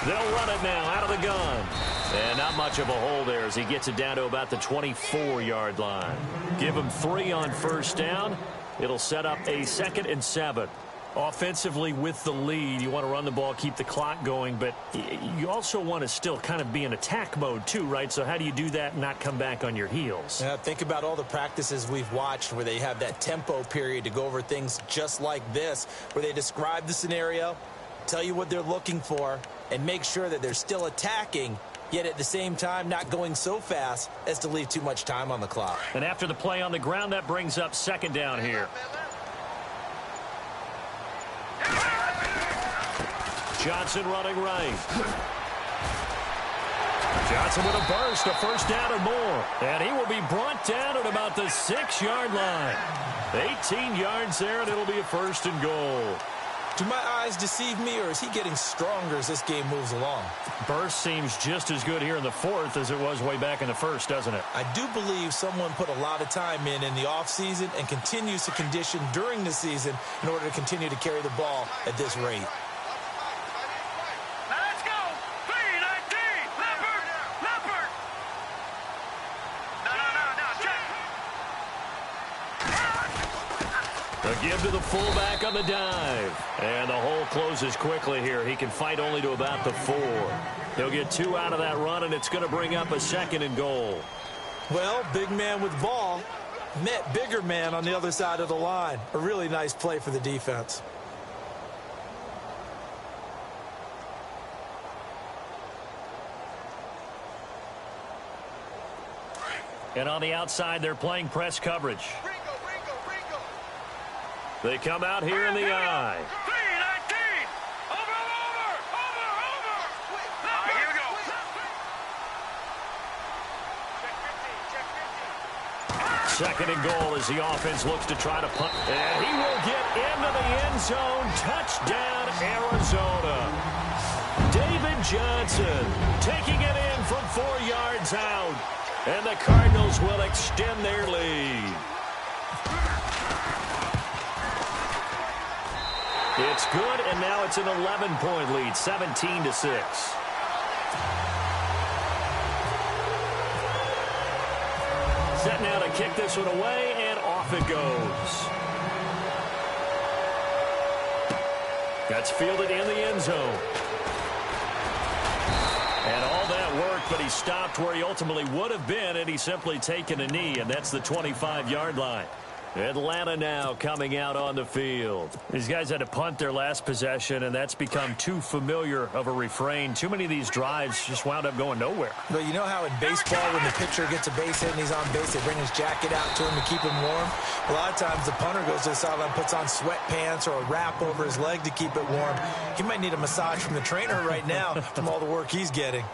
They'll run it now out of the gun. And not much of a hole there as he gets it down to about the 24-yard line. Give him 3 on first down. It'll set up a 2nd and 7. Offensively with the lead, you want to run the ball, keep the clock going, but you also want to still kind of be in attack mode too, right? So how do you do that and not come back on your heels? Yeah, think about all the practices we've watched where they have that tempo period to go over things just like this, where they describe the scenario, tell you what they're looking for, and make sure that they're still attacking yet at the same time not going so fast as to leave too much time on the clock. And after the play on the ground, that brings up second down here. Johnson running right. Johnson with a burst, a first down or more. And he will be brought down at about the 6-yard line. 18 yards there, and it'll be a first and goal. Do my eyes deceive me, or is he getting stronger as this game moves along? Burst seems just as good here in the fourth as it was way back in the first, doesn't it? I do believe someone put a lot of time in the offseason and continues to condition during the season in order to continue to carry the ball at this rate. Give to the fullback on the dive. And the hole closes quickly here. He can fight only to about the 4. He'll get 2 out of that run, and it's going to bring up a second and goal. Well, big man with ball met bigger man on the other side of the line. A really nice play for the defense. And on the outside, they're playing press coverage. They come out here in the I. 3-19. Over. Here we go. Second and goal as the offense looks to try to punt. And he will get into the end zone. Touchdown, Arizona. David Johnson taking it in from 4 yards out. And the Cardinals will extend their lead. It's good, and now it's an 11-point lead, 17-6. Set now to kick this one away, and off it goes. That's fielded in the end zone. And all that worked, but he stopped where he ultimately would have been, and he's simply taken a knee, and that's the 25-yard line. Atlanta now coming out on the field. These guys had to punt their last possession, and that's become too familiar of a refrain. Too many of these drives just wound up going nowhere. But you know how in baseball, when the pitcher gets a base hit and he's on base, they bring his jacket out to him to keep him warm? A lot of times the punter goes to the sideline, puts on sweatpants or a wrap over his leg to keep it warm. He might need a massage from the trainer right now from all the work he's getting.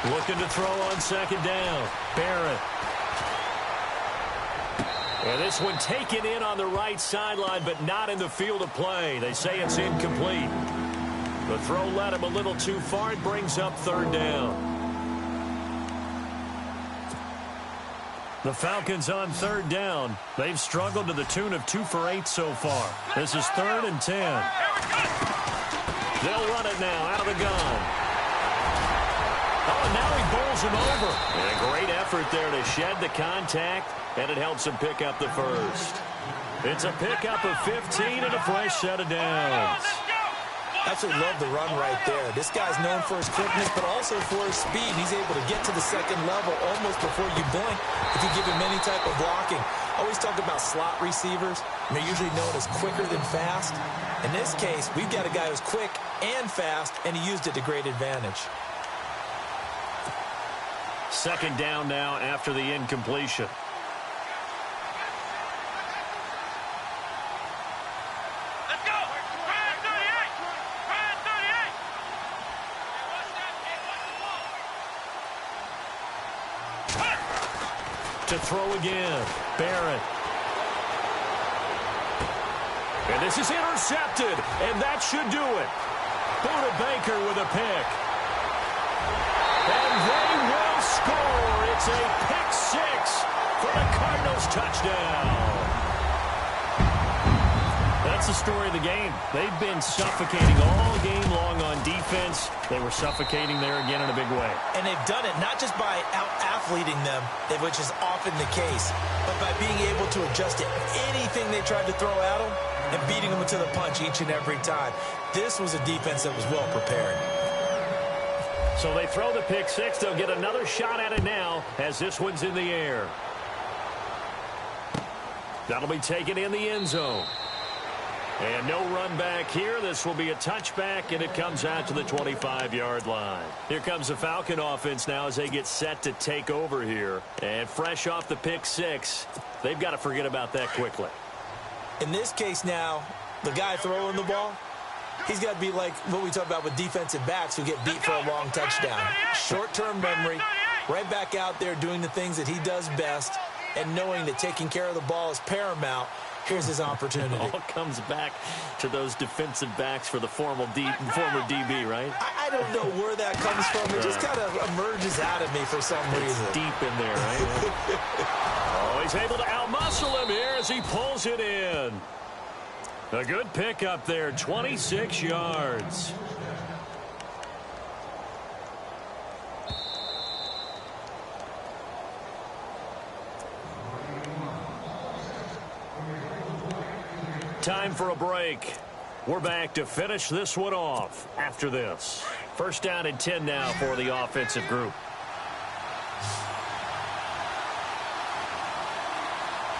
Looking to throw on second down. Barrett. And this one taken in on the right sideline, but not in the field of play. They say it's incomplete. The throw led him a little too far. It brings up third down. The Falcons on third down. They've struggled to the tune of 2 for 8 so far. This is 3rd and 10. They'll run it now out of the gun. Oh, and now he bowls him over. And a great effort there to shed the contact, and it helps him pick up the first. It's a pickup of 15 and a fresh set of downs. Absolutely love the run right there. This guy's known for his quickness, but also for his speed. He's able to get to the second level almost before you blink if you give him any type of blocking. I always talk about slot receivers, and they're usually known as quicker than fast. In this case, we've got a guy who's quick and fast, and he used it to great advantage. Second down now after the incompletion. Let's go. Brand 38. Brand 38. To throw again. Barrett. And this is intercepted, and that should do it. Buda Baker with a pick. And they will score. It's a pick 6 for the Cardinals touchdown. A That's the story of the game. They've been suffocating all game long on defense. They were suffocating there again in a big way. And they've done it not just by out-athleting them, which is often the case, but by being able to adjust to anything they tried to throw at them and beating them to the punch each and every time. This was a defense that was well prepared. So they throw the pick six. They'll get another shot at it now as this one's in the air. That'll be taken in the end zone. And no run back here. This will be a touchback, and it comes out to the 25-yard line. Here comes the Falcon offense now as they get set to take over here. And fresh off the pick six, they've got to forget about that quickly. In this case now, the guy throwing the ball, he's got to be like what we talk about with defensive backs who get beat for a long touchdown. Short-term memory, right back out there doing the things that he does best, and knowing that taking care of the ball is paramount. Here's his opportunity. It all comes back to those defensive backs for the former DB, right? I don't know where that comes from. It just kind of emerges out of me for some reason. Deep in there, right? Oh, he's able to outmuscle him here as he pulls it in. A good pick up there, 26 yards. Time for a break. We're back to finish this one off after this. First down and 10 now for the offensive group.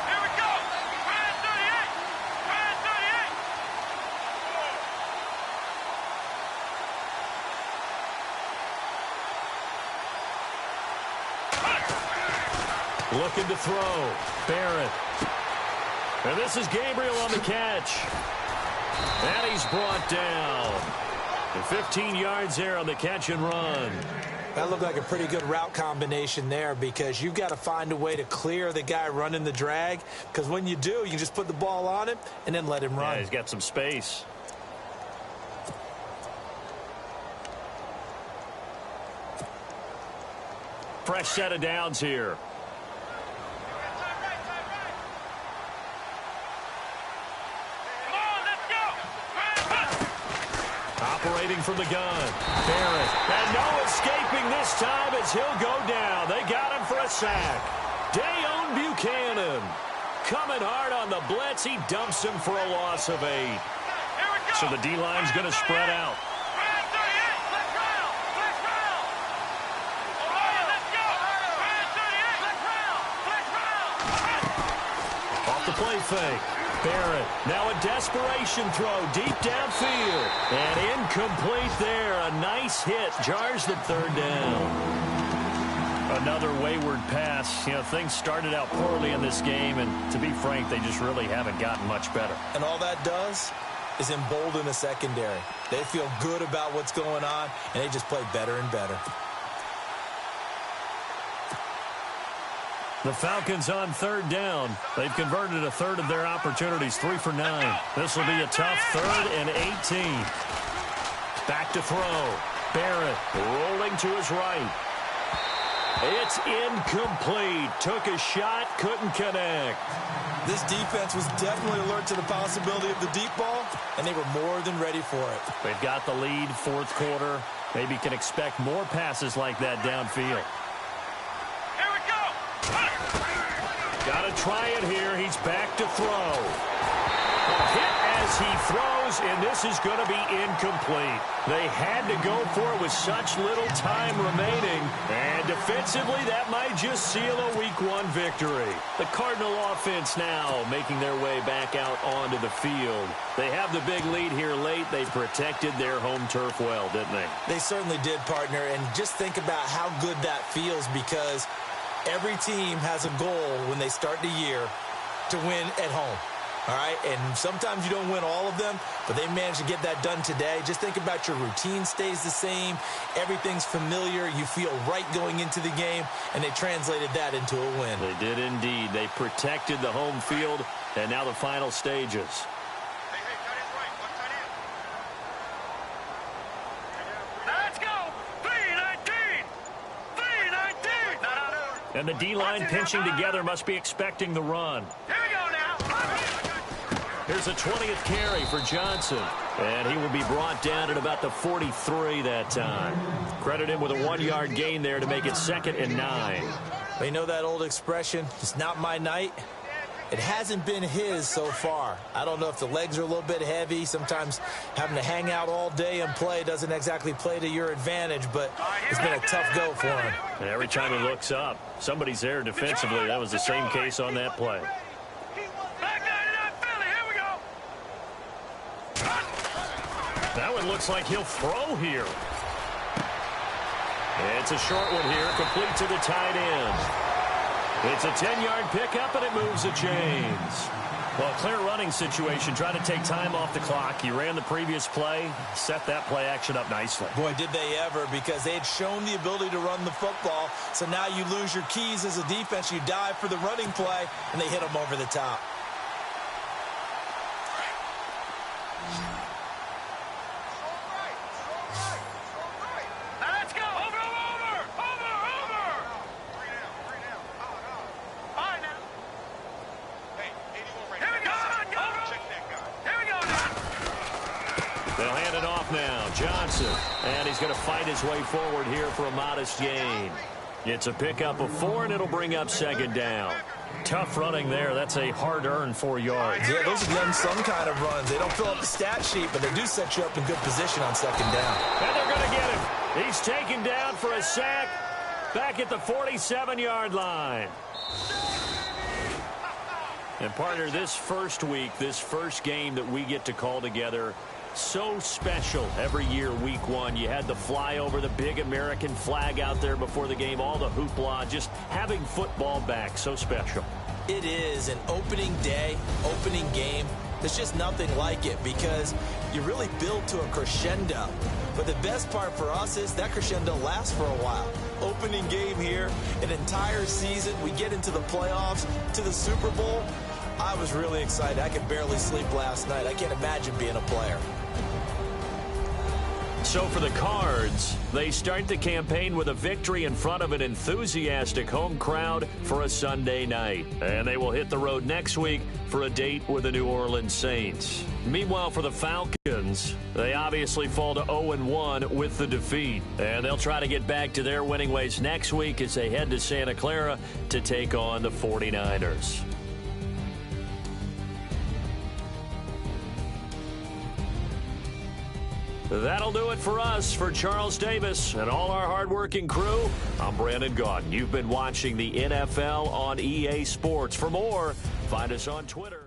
Here we go. Red 38. Red 38. Looking to throw. Barrett. And this is Gabriel on the catch. And he's brought down. And 15 yards there on the catch and run. That looked like a pretty good route combination there because you've got to find a way to clear the guy running the drag. Because when you do, you can just put the ball on him and then let him run. Yeah, he's got some space. Fresh set of downs here. Operating from the gun. Barrett. And no escaping this time as he'll go down. They got him for a sack. Dayon Buchanan. Coming hard on the blitz. He dumps him for a loss of 8. So the D-line's going to spread out. Off the play fake. Barrett, now a desperation throw deep downfield. And incomplete there. A nice hit. Jars the third down. Another wayward pass. You know, things started out poorly in this game, and to be frank, they just really haven't gotten much better. And all that does is embolden the secondary. They feel good about what's going on, and they just play better and better. The Falcons on third down. They've converted a third of their opportunities, 3 for 9. This will be a tough 3rd and 18. Back to throw. Barrett rolling to his right. It's incomplete. Took a shot, couldn't connect. This defense was definitely alert to the possibility of the deep ball, and they were more than ready for it. They've got the lead, fourth quarter. Maybe can expect more passes like that downfield. Got to try it here. He's back to throw. A hit as he throws, and this is going to be incomplete. They had to go for it with such little time remaining. And defensively, that might just seal a Week 1 victory. The Cardinal offense now making their way back out onto the field. They have the big lead here late. They protected their home turf well, didn't they? They certainly did, partner. And just think about how good that feels because every team has a goal when they start the year to win at home. All right, and sometimes you don't win all of them, but they managed to get that done today. Just think about your routine stays the same. Everything's familiar. You feel right going into the game, and they translated that into a win. They did indeed. They protected the home field, and now the final stages. Let's go! 3-19! 3-19! And the D-line pinching together must be expecting the run. Here we go now! Here's a 20th carry for Johnson. And he will be brought down at about the 43 that time. Credit him with a 1-yard gain there to make it 2nd and 9. Well, you know that old expression, it's not my night? It hasn't been his so far. I don't know if the legs are a little bit heavy. Sometimes having to hang out all day and play doesn't exactly play to your advantage, but it's been a tough go for him. And every time he looks up, somebody's there defensively. That was the same case on that play. That one looks like he'll throw here. It's a short one here, complete to the tight end. It's a 10-yard pickup, and it moves the chains. Well, clear running situation, trying to take time off the clock. He ran the previous play, set that play action up nicely. Boy, did they ever, because they had shown the ability to run the football. So now you lose your keys as a defense. You dive for the running play, and they hit them over the top. They'll hand it off now. Johnson. And he's going to fight his way forward here for a modest gain. It's a pickup of 4, and it'll bring up 2nd down. Tough running there. That's a hard-earned 4 yards. Yeah, those are the unsung kind of runs. They don't fill up the stat sheet, but they do set you up in good position on 2nd down. And they're going to get him. He's taken down for a sack back at the 47-yard line. And, partner, this first week, this first game that we get to call together, so special every year, week 1. You had the flyover, the big American flag out there before the game, all the hoopla, just having football back, so special. It is an opening day, opening game. There's just nothing like it because you really build to a crescendo. But the best part for us is that crescendo lasts for a while. Opening game here, an entire season. We get into the playoffs, to the Super Bowl. I was really excited. I could barely sleep last night. I can't imagine being a player. So for the Cards, they start the campaign with a victory in front of an enthusiastic home crowd for a Sunday night. And they will hit the road next week for a date with the New Orleans Saints. Meanwhile, for the Falcons, they obviously fall to 0-1 with the defeat. And they'll try to get back to their winning ways next week as they head to Santa Clara to take on the 49ers. That'll do it for us. For Charles Davis and all our hardworking crew, I'm Brandon Gaudin. You've been watching the NFL on EA Sports. For more, find us on Twitter.